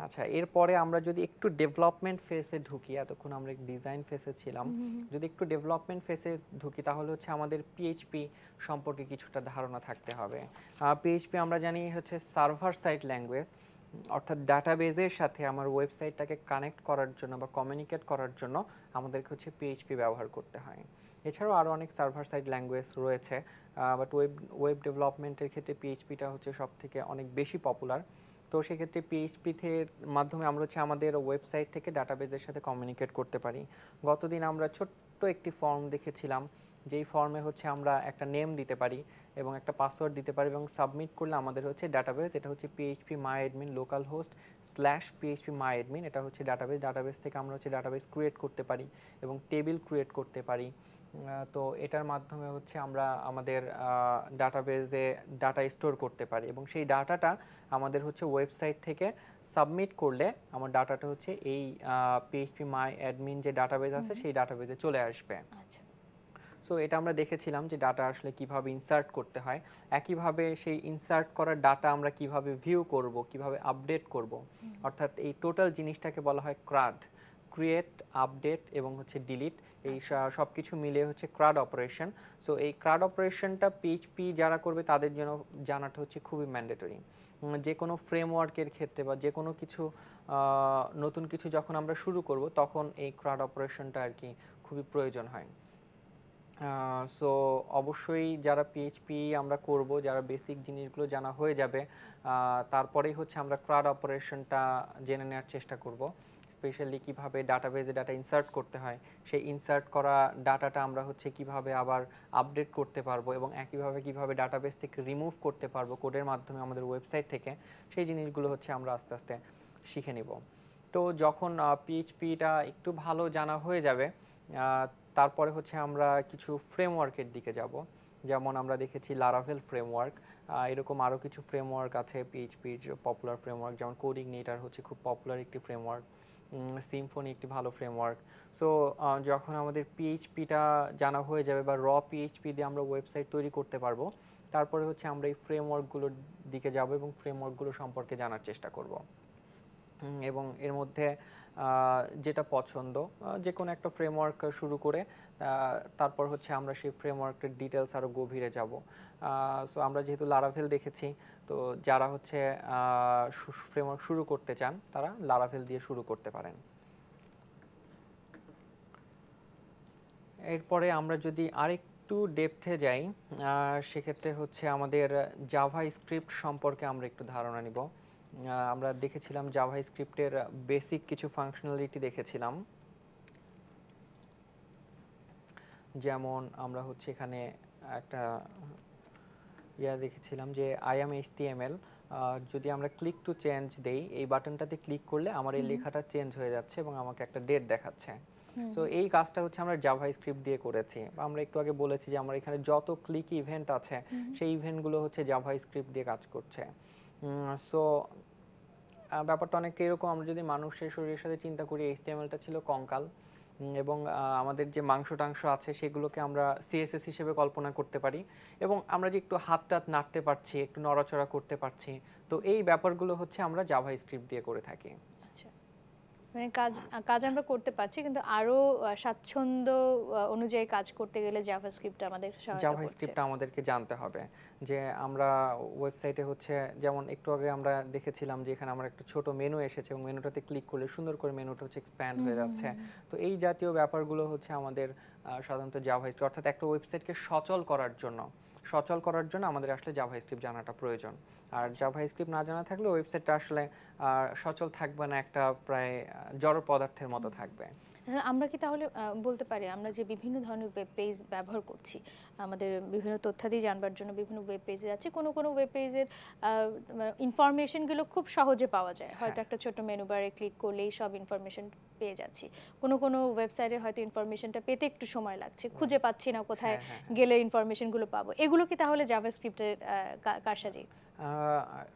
আচ্ছা, এরপরে আমরা যদি একটু ডেভেলপমেন্ট ফেসে ঢুকি, এতক্ষণ আমরা ডিজাইন ফেসে ছিলাম, যদি একটু ডেভেলপমেন্ট ফেসে ঢুকি তাহলে হচ্ছে আমাদের পিএইচপি সম্পর্কে কিছুটা ধারণা থাকতে হবে। পিএইচপি আমরা জানি হচ্ছে সার্ভার সাইড ল্যাঙ্গুয়েজ, অর্থাৎ ডাটাবেজের সাথে আমার ওয়েবসাইটটাকে কানেক্ট করার জন্য বা কমিউনিকেট করার জন্য আমাদেরকে হচ্ছে পিএইচপি ব্যবহার করতে হয়। এছাড়াও আরও অনেক সার্ভার সাইড ল্যাঙ্গুয়েজ রয়েছে, বাট ওয়েব ডেভেলপমেন্টের ক্ষেত্রে পিএইচপিটা হচ্ছে সব থেকে অনেক বেশি পপুলার। তো সেক্ষেত্রে পিএইচপিতে মাধ্যমে আমরা হচ্ছে আমাদের ওয়েবসাইট থেকে ডাটাবেজের সাথে কমিউনিকেট করতে পারি। গতদিন আমরা ছোট্ট একটি ফর্ম দেখেছিলাম, যেই ফর্মে হচ্ছে আমরা একটা নেম দিতে পারি এবং একটা পাসওয়ার্ড দিতে পারি এবং সাবমিট করলে আমাদের হচ্ছে ডাটাবেজ, এটা হচ্ছে PHP MyAdmin localhost/PHP MyAdmin, এটা হচ্ছে ডাটাবেজ থেকে আমরা হচ্ছে ডাটাবেজ ক্রিয়েট করতে পারি এবং টেবিল ক্রিয়েট করতে পারি। তো এটার মাধ্যমে হচ্ছে আমরা আমাদের ডাটাবেজে ডাটা স্টোর করতে পারি এবং সেই ডাটাটা আমাদের হচ্ছে ওয়েবসাইট থেকে সাবমিট করলে আমার ডাটাটা হচ্ছে এই PHP MyAdmin যে ডাটাবেজ আছে সেই ডাটাবেজে চলে আসবে। আচ্ছা, সো এটা আমরা দেখেছিলাম যে ডাটা আসলে কিভাবে ইনসার্ট করতে হয়, একইভাবে সেই ইনসার্ট করা ডাটা আমরা কিভাবে ভিউ করব, কিভাবে আপডেট করব, অর্থাৎ এই টোটাল জিনিসটাকে বলা হয় ক্রাড, ক্রিয়েট, আপডেট এবং হচ্ছে ডিলিট, এই সব কিছু মিলে হচ্ছে ক্রাড অপারেশন। সো এই ক্রাড অপারেশনটা পিএইচপি যারা করবে তাদের জন্য জানাটা হচ্ছে খুবই ম্যান্ডেটরি। যে কোনো ফ্রেমওয়ার্কের ক্ষেত্রে বা যে কোনো কিছু নতুন কিছু যখন আমরা শুরু করব তখন এই ক্রাড অপারেশনটা আর কি খুবই প্রয়োজন হয়। সো অবশ্যই যারা পিএইচপি আমরা করব, যারা বেসিক জিনিসগুলো জানা হয়ে যাবে, তারপরেই হচ্ছে আমরা ক্রাড অপারেশনটা জেনে নেওয়ার চেষ্টা করব। স্পেশালি কিভাবে ডাটাবেজে ডাটা ইনসার্ট করতে হয়, সেই ইনসার্ট করা ডাটাটা আমরা হচ্ছে কিভাবে আবার আপডেট করতে পারবো, এবং একইভাবে কিভাবে ডাটাবেস থেকে রিমুভ করতে পারবো কোডের মাধ্যমে আমাদের ওয়েবসাইট থেকে, সেই জিনিসগুলো হচ্ছে আমরা আস্তে আস্তে শিখে নিব। তো যখন পিএইচপিটা একটু ভালো জানা হয়ে যাবে, তারপরে হচ্ছে আমরা কিছু ফ্রেমওয়ার্কের দিকে যাব। যেমন আমরা দেখেছি লারাভেল ফ্রেমওয়ার্ক, এরকম আরও কিছু ফ্রেমওয়ার্ক আছে পিএইচপির পপুলার ফ্রেমওয়ার্ক, যেমন কোডিগনেটর হচ্ছে খুব পপুলার একটি ফ্রেমওয়ার্ক, সিম্ফনি একটি ভালো ফ্রেমওয়ার্ক। সো যখন আমাদের পিএইচপিটা জানা হয়ে যাবে বা পিএইচপি দিয়ে আমরা ওয়েবসাইট তৈরি করতে পারবো, তারপরে হচ্ছে আমরা এই ফ্রেমওয়ার্কগুলোর দিকে যাব এবং ফ্রেমওয়ার্কগুলো সম্পর্কে জানার চেষ্টা করব। এবং এর মধ্যে যেটা পছন্দ, যে কোনো একটা ফ্রেমওয়ার্ক শুরু করে তারপর হচ্ছে আমরা সেই ফ্রেমওয়ার্কের ডিটেলস আরও গভীরে যাব। সো আমরা যেহেতু লারাভেল দেখেছি, তো যারা হচ্ছে ফ্রেমওয়ার্ক শুরু করতে চান তারা লারাভেল দিয়ে শুরু করতে পারেন। এরপরে আমরা যদি আরেকটু ডেপথে যাই, সেক্ষেত্রে হচ্ছে আমাদের জাভা স্ক্রিপ্ট সম্পর্কে আমরা একটু ধারণা নিব। আমরা দেখেছিলাম জাভা স্ক্রিপ্টের বেসিক কিছু ফাংশনালিটি দেখেছিলাম, যেমন আমরা হচ্ছে এখানে একটা দেখেছিলাম যে আই এম এইচটিএমএল, যদি আমরা ক্লিক টু চেঞ্জ দেই, এই বাটনটাতে ক্লিক করলে আমার এই লেখাটা চেঞ্জ হয়ে যাচ্ছে এবং আমাকে একটা ডেট দেখাচ্ছে। সো এই কাজটা হচ্ছে আমরা জাভা স্ক্রিপ্ট দিয়ে করেছি। আমরা একটু আগে বলেছি যে আমরা এখানে যত ক্লিক ইভেন্ট আছে সেই ইভেন্টগুলো হচ্ছে জাভা স্ক্রিপ্ট দিয়ে কাজ করছে। সো ব্যাপারটা অনেকটা এরকম, আমরা যদি মানুষের শরীরের সাথে চিন্তা করি, এইচটিএমএলটা ছিল কঙ্কাল, এবং আমাদের যে মাংস টাংস আছে সেগুলোকে আমরা সিএসএস হিসেবে কল্পনা করতে পারি, এবং আমরা যে একটু হাত টাত নাড়তে পারছি, একটু নড়াচড়া করতে পারছি, তো এই ব্যাপারগুলো হচ্ছে আমরা জাভা স্ক্রিপ্ট দিয়ে করে থাকি। মানে কাজ আমরা করতে পারছি, কিন্তু আরো স্বাচ্ছন্দ্য অনুযায়ী কাজ করতে গেলে জাভাস্ক্রিপ্ট আমাদের সহায়তা করছে। জাভাস্ক্রিপ্ট আমাদেরকে জানতে হবে যে আমরা ওয়েবসাইটে হচ্ছে, যেমন একটু আগে আমরা দেখেছিলাম যে এখানে আমরা একটা ছোট মেনু এসেছে এবং মেনুটাতে ক্লিক করলে সুন্দর করে মেনুটা হচ্ছে এক্সপ্যান্ড হয়ে যাচ্ছে। তো এই জাতীয় ব্যাপারগুলো হচ্ছে আমাদের সাধারণত জাভাস্ক্রিপ্ট, অর্থাৎ একটা ওয়েবসাইটকে সচল করার জন্য আমাদের আসলে জাভাস্ক্রিপ্ট জানাটা প্রয়োজন। আর জাভাস্ক্রিপ্ট না জানা থাকলে ওয়েবসাইটটা আসলে সচল থাকবে না, একটা প্রায় জড় পদার্থের মতো থাকবে। আমরা কি তাহলে বলতে পারি, আমরা যে বিভিন্ন ধরনের ওয়েব পেজ ব্যবহার করছি, আমাদের বিভিন্ন তথ্যাদি জানবার জন্য বিভিন্ন ওয়েব পেজে যাচ্ছি, কোনো ওয়েব পেজের ইনফরমেশনগুলো খুব সহজে পাওয়া যায়, হয়তো একটা ছোট মেনু বারে ক্লিক করলেই সব ইনফরমেশন পেয়ে যাচ্ছি। কোনো ওয়েবসাইটে হয়তো ইনফরমেশনটা পেতে একটু সময় লাগছে, খুঁজে পাচ্ছি না কোথায় গেলে ইনফরমেশনগুলো পাবো। এগুলো কি তাহলে জাভাস্ক্রিপ্টের কারসাজি?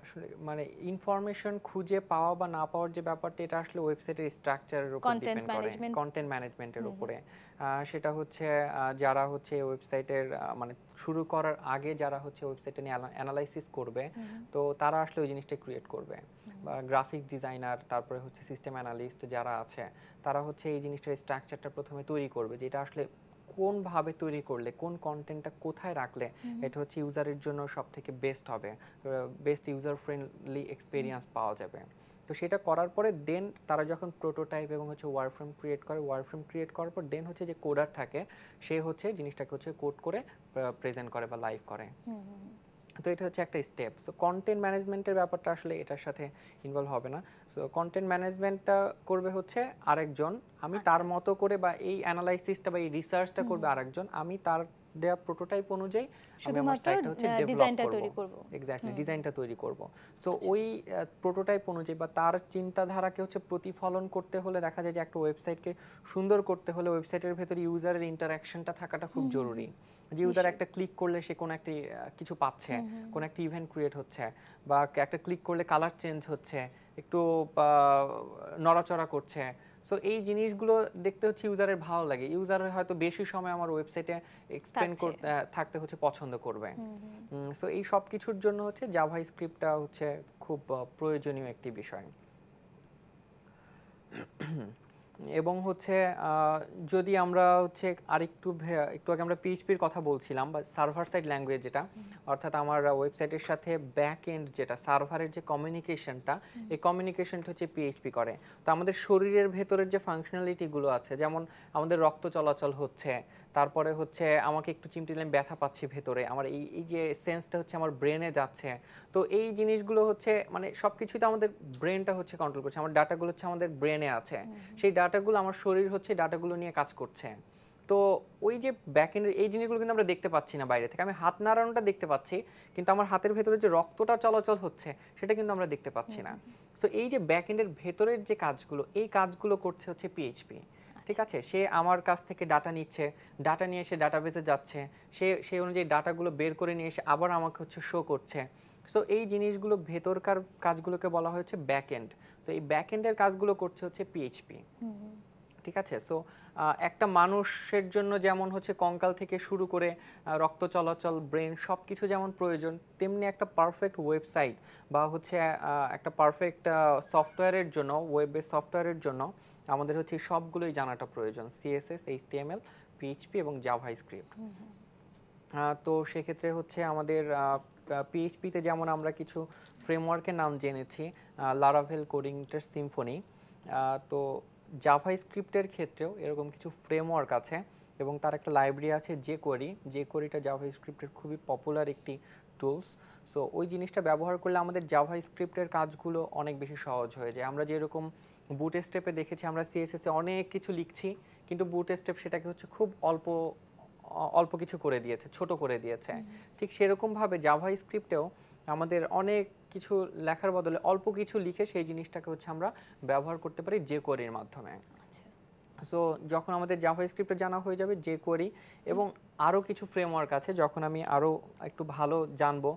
আসলে মানে ইনফরমেশন খুঁজে পাওয়া বা না পাওয়ার যে ব্যাপারটা, এটা আসলে ওয়েবসাইটের স্ট্রাকচারের উপর ডিপেন্ড করে, কন্টেন্ট ম্যানেজমেন্টের উপরে। সেটা হচ্ছে যারা হচ্ছে ওয়েবসাইটের মানে শুরু করার আগে যারা হচ্ছে ওয়েবসাইটে নিয়ে অ্যানালাইসিস করবে, তো তারা আসলে ওই জিনিসটা ক্রিয়েট করবে, বা গ্রাফিক ডিজাইনার, তারপরে হচ্ছে সিস্টেম অ্যানালিস্ট যারা আছে, তারা হচ্ছে এই জিনিসটার স্ট্রাকচারটা প্রথমে তৈরি করবে, যেটা আসলে কোনভাবে তৈরি করলে, কোন কন্টেন্টটা কোথায় রাখলে এটা হচ্ছে ইউজারের জন্য সবথেকে বেস্ট হবে, বেস্ট ইউজার ফ্রেন্ডলি এক্সপিরিয়েন্স পাওয়া যাবে। তো সেটা করার পরে দেন তারা যখন প্রোটোটাইপ এবং হচ্ছে ওয়ারফ্রেম ক্রিয়েট করার পর দেন হচ্ছে যে কোডার থাকে, সে হচ্ছে জিনিসটাকে হচ্ছে কোড করে প্রেজেন্ট করে বা লাইভ করে। তো এটা হচ্ছে একটা স্টেপ। সো কন্টেন্ট ম্যানেজমেন্টের ব্যাপারটা আসলে এটার সাথে ইনভলভ হবে না। সো কন্টেন্ট ম্যানেজমেন্টটা করবে হচ্ছে আরেকজন, আমি তার মতো করে, বা এই অ্যানালাইসিসটা বা এই রিসার্চটা করবে আরেকজন, আমি তার দেয়া প্রোটোটাইপ অনুযায়ী আমি আমার সাইটটা হচ্ছে ডেভেলপ করব, এক্স্যাক্টলি ডিজাইনটা তৈরি করব। সো ওই প্রোটোটাইপ অনুযায়ী বা তার চিন্তাধারাকে হচ্ছে প্রতিফলন করতে হলে, দেখা যায় যে একটা ওয়েবসাইটকে সুন্দর করতে হলে ওয়েবসাইটের ভেতরে ইউজারের ইন্টারঅ্যাকশনটা থাকাটা খুব জরুরি। যে ইউজার একটা ক্লিক করলে সে কোনো একটা কিছু পাচ্ছে, কোনো একটা ইভেন্ট ক্রিয়েট হচ্ছে, বা একটা ক্লিক করলে কালার চেঞ্জ হচ্ছে, একটু নড়াচড়া করছে। সো এই জিনিসগুলো দেখতে হচ্ছে ইউজারের ভালো লাগে, ইউজারের হয়তো বেশি সময় আমার ওয়েবসাইটে এক্সপ্লেন করতে থাকতে হচ্ছে পছন্দ করবে। সো এই সব কিছুর জন্য হচ্ছে জাভাস্ক্রিপ্টটা হচ্ছে খুব প্রয়োজনীয় একটি বিষয়। এবং হচ্ছে যদি আমরা হচ্ছে একটু আগে আমরা পিএইচপির কথা বলছিলাম বা সার্ভার সাইড ল্যাঙ্গুয়েজ যেটা, অর্থাৎ আমার ওয়েবসাইটের সাথে ব্যাক এন্ড যেটা সার্ভারের যে কমিউনিকেশনটা, এই কমিউনিকেশনটা হচ্ছে পিএইচপি করে। তো আমাদের শরীরের ভেতরের যে ফাংশনালিটিগুলো আছে, যেমন আমাদের রক্ত চলাচল হচ্ছে, তারপরে হচ্ছে আমাকে একটু চিমটি দিলে ব্যথা পাচ্ছি ভেতরে, আমার এই যে সেন্সটা হচ্ছে আমার ব্রেনে যাচ্ছে। তো এই জিনিসগুলো হচ্ছে মানে সব কিছুই তো আমাদের ব্রেনটা হচ্ছে কন্ট্রোল করছে, আমার ডাটাগুলো হচ্ছে আমাদের ব্রেনে আছে, সেই ডাটাগুলো আমার শরীর হচ্ছে ডাটাগুলো নিয়ে কাজ করছে। তো ওই যে ব্যাকএন্ডের এই জিনিসগুলো কিন্তু আমরা দেখতে পাচ্ছি না বাইরে থেকে, আমি হাত নাড়ানোটা দেখতে পাচ্ছি, কিন্তু আমার হাতের ভেতরে যে রক্তটা চলাচল হচ্ছে সেটা কিন্তু আমরা দেখতে পাচ্ছি না। সো এই যে ব্যাকএন্ডের ভেতরের যে কাজগুলো, এই কাজগুলো করছে হচ্ছে পিএইচপি। ঠিক আছে, সে আমার কাছ থেকে ডাটা নিচ্ছে, ডাটা নিয়ে এসে ডাটাবেসে যাচ্ছে, সে অনুযায়ী ডাটাগুলো বের করে নিয়ে এসে আবার আমাকে হচ্ছে শো করছে। সো এই জিনিসগুলো ভেতরকার কাজগুলোকে বলা হয়েছে ব্যাকএন্ড। সো এই ব্যাকএন্ডের কাজগুলো করছে হচ্ছে পিএইচপি। ঠিক আছে, সো একটা মানুষের জন্য যেমন হচ্ছে কঙ্কাল থেকে শুরু করে রক্ত চলাচল, ব্রেন সব কিছু যেমন প্রয়োজন, তেমনি একটা পারফেক্ট ওয়েবসাইট বা হচ্ছে একটা পারফেক্ট সফটওয়্যারের জন্য, ওয়েবের সফটওয়্যারের জন্য আমাদের হচ্ছে সবগুলোই জানাটা প্রয়োজন, সিএসএস, এইচটিএমএল, পিএইচপি এবং জাভাস্ক্রিপ্ট। তো সেক্ষেত্রে হচ্ছে আমাদের পিএইচপিতে যেমন আমরা কিছু ফ্রেমওয়ার্কের নাম জেনেছি, লারাভেল, কোডিংটার, সিম্ফনি। তো জাভাস্ক্রিপ্টের ক্ষেত্রেও এরকম কিছু ফ্রেমওয়ার্ক আছে এবং তার একটা লাইব্রেরি আছে জেকোরিটা জাভাস্ক্রিপ্টের খুবই পপুলার একটি টুলস। সো ওই জিনিসটা ব্যবহার করলে আমাদের জাভাস্ক্রিপ্টের কাজগুলো অনেক বেশি সহজ হয়ে যায়। আমরা যেরকম বুটস্ট্র্যাপে দেখেছি আমরা সিএসএস এ অনেক কিছু লিখছি, কিন্তু বুটস্ট্র্যাপ সেটাকে হচ্ছে খুব অল্প কিছু করে দিয়েছে, ছোট করে দিয়েছে। ঠিক সেরকমভাবে জাভাস্ক্রিপ্টেও আমাদের অনেক কিছু লেখার বদলে অল্প কিছু লিখে সেই জিনিসটাকে হচ্ছে আমরা ব্যবহার করতে পারি জেকোরির মাধ্যমে। সো যখন আমাদের জাভাস্ক্রিপ্টে জানা হয়ে যাবে জেকোরি এবং আরও কিছু ফ্রেমওয়ার্ক আছে, যখন আমি আরও একটু ভালো জানবো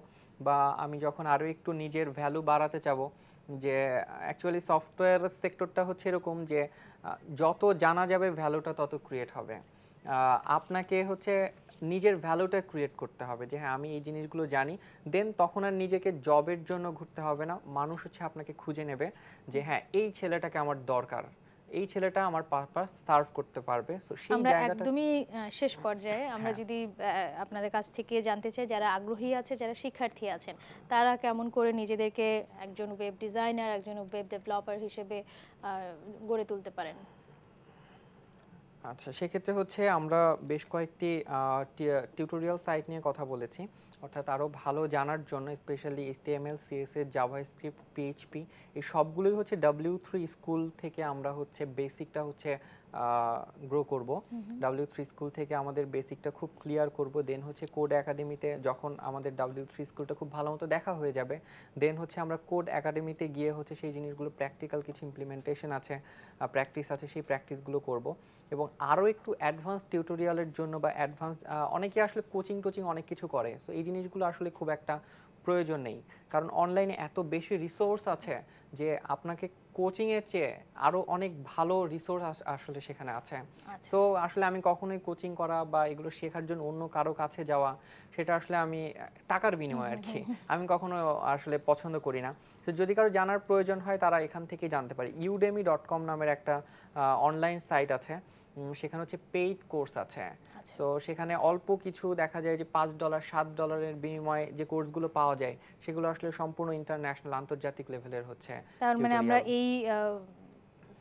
বা আমি যখন আরও একটু নিজের ভ্যালু বাড়াতে চাবো, যে অ্যাকচুয়ালি সফটওয়্যার সেক্টরটা হচ্ছে এরকম যে যত জানা যাবে ভ্যালুটা তত ক্রিয়েট হবে। আপনাকে হচ্ছে নিজের ভ্যালুটা ক্রিয়েট করতে হবে যে হ্যাঁ আমি এই জিনিসগুলো জানি, দেন তখন আর নিজেকে জবের জন্য ঘুরতে হবে না, মানুষ হচ্ছে আপনাকে খুঁজে নেবে যে হ্যাঁ এই ছেলেটাকে আমার দরকার, এই ছেলেটা আমার পারপাস সার্ভ করতে পারবে। সো সেই আমরা জায়গাটা একদমই শেষ পর্যায়ে আমরা যদি আপনাদের কাছ থেকে জানতে চাই, যারা আগ্রহী আছে, যারা শিক্ষার্থী আছেন, তারা কেমন করে নিজেদেরকে একজন ওয়েব ডিজাইনার, একজন ওয়েব ডেভেলপার হিসেবে গড়ে তুলতে পারেন? আচ্ছা, সেক্ষেত্রে হচ্ছে আমরা বেশ কয়েকটি টিউটোরিয়াল সাইট নিয়ে কথা বলেছি, অর্থাৎ আরও ভালো জানার জন্য specially HTML, CSS, JavaScript, PHP এই সবগুলোই হচ্ছে W3 স্কুল থেকে আমরা হচ্ছে বেসিকটা হচ্ছে গ্রো করব। W3 স্কুল থেকে আমাদের বেসিকটা খুব ক্লিয়ার করব, দেন হচ্ছে কোড একাডেমিতে যখন আমাদের W3 স্কুলটা খুব ভালো মতো দেখা হয়ে যাবে, দেন হচ্ছে আমরা কোড একাডেমিতে গিয়ে হচ্ছে সেই জিনিসগুলো প্র্যাকটিক্যাল কিছু ইমপ্লিমেন্টেশন আছে, প্র্যাকটিস আছে, সেই প্র্যাকটিসগুলো করব। এবং আরও একটু অ্যাডভান্স টিউটোরিয়ালের জন্য বা অ্যাডভান্স অনেকে আসলে কোচিং অনেক কিছু করে, সো এই জিনিসগুলো আসলে খুব একটা প্রয়োজন নেই, কারণ অনলাইনে এত বেশি রিসোর্স আছে যে আপনাকে কোচিংয়ের চেয়ে আরও অনেক ভালো রিসোর্স আসলে সেখানে আছে। সো আসলে আমি কখনোই কোচিং করা বা এগুলো শেখার জন্য অন্য কারো কাছে যাওয়া, সেটা আসলে আমি টাকার বিনিময়ে আর কি আমি কখনো আসলে পছন্দ করি না। তো যদি কারো জানার প্রয়োজন হয় তারা এখান থেকে জানতে পারে। udemy.com নামের একটা অনলাইন সাইট আছে, সেখানে হচ্ছে পেইড কোর্স আছে। সো সেখানে অল্প কিছু দেখা যায় যে $5 $7 বিনিময়ে যে কোর্সগুলো পাওয়া যায় সেগুলো আসলে সম্পূর্ণ ইন্টারন্যাশনাল, আন্তর্জাতিক লেভেলের হচ্ছে। তার মানে আমরা এই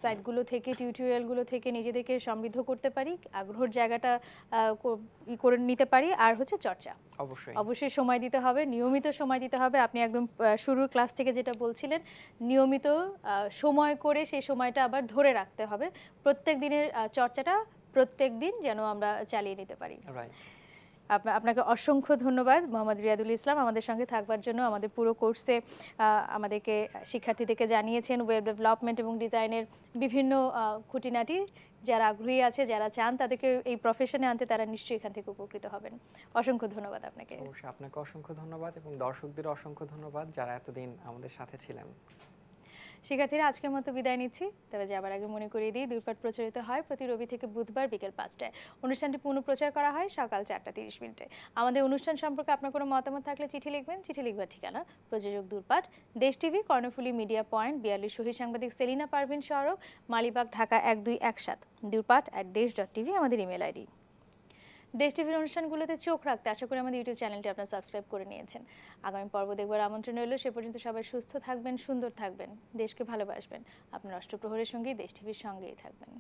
সাইটগুলো থেকে, টিউটোরিয়ালগুলো থেকে নিজেদেরকে সমৃদ্ধ করতে পারি, আগ্রহের জায়গাটা করে নিতে পারি, আর হচ্ছে চর্চা অবশ্যই সময় দিতে হবে, নিয়মিত সময় দিতে হবে। আপনি একদম শুরুর ক্লাস থেকে যেটা বলছিলেন, নিয়মিত সময় করে সেই সময়টা আবার ধরে রাখতে হবে, প্রত্যেক দিনের চর্চাটা প্রত্যেক দিন যেন আমরা চালিয়ে নিতে পারি। আপনাকে অসংখ্য ধন্যবাদ মোহাম্মদ রিয়াদুল ইসলাম, আমাদের সঙ্গে থাকবার জন্য। আমাদের পুরো কোর্সে আমাদেরকে শিক্ষার্থীদেরকে জানিয়েছেন ওয়েব ডেভেলপমেন্ট এবং ডিজাইনের বিভিন্ন খুঁটিনাটি। যারা আগ্রহী আছে, যারা চান তাদেরকে এই প্রফেশনে আনতে, তারা নিশ্চয়ই এখান থেকে উপকৃত হবেন। অসংখ্য ধন্যবাদ আপনাকে। অবশ্যই আপনাকে অসংখ্য ধন্যবাদ এবং দর্শকদের অসংখ্য ধন্যবাদ যারা এতদিন আমাদের সাথে ছিলেন। শিক্ষার্থীরা আজকের মতো বিদায় নিচ্ছি। তবে যাবার আগে মনে করিয়ে দিই, দূরপাঠ প্রচারিত হয় প্রতি রবি থেকে বুধবার বিকেল 5টায়। অনুষ্ঠানটি পুনঃপ্রচার করা হয় সকাল 4:30 আমাদের অনুষ্ঠান সম্পর্কে আপনার কোনো মতামত থাকলে চিঠি লিখবেন। চিঠি লিখবার ঠিকানা প্রযোজক দূরপাঠ, দেশ টিভি, কর্ণফুলী মিডিয়া পয়েন্ট, 42 শহীদ সাংবাদিক সেলিনা পারভিন সড়ক, মালিবাগ, ঢাকা 1217, durpat@desh.tv আমাদের ইমেল আইডি। দেশ টিভির অনুষ্ঠানগুলোতে চোখ রাখতে আশা করি আমাদের ইউটিউব চ্যানেলটি আপনারা সাবস্ক্রাইব করে নিয়েছেন। আগামী পর্ব দেখবার আমন্ত্রণ রইল। সে পর্যন্ত সবাই সুস্থ থাকবেন, সুন্দর থাকবেন, দেশকে ভালোবাসবেন। আপনার অষ্টপ্রহরের সঙ্গেই দেশ টিভির সঙ্গেই থাকবেন।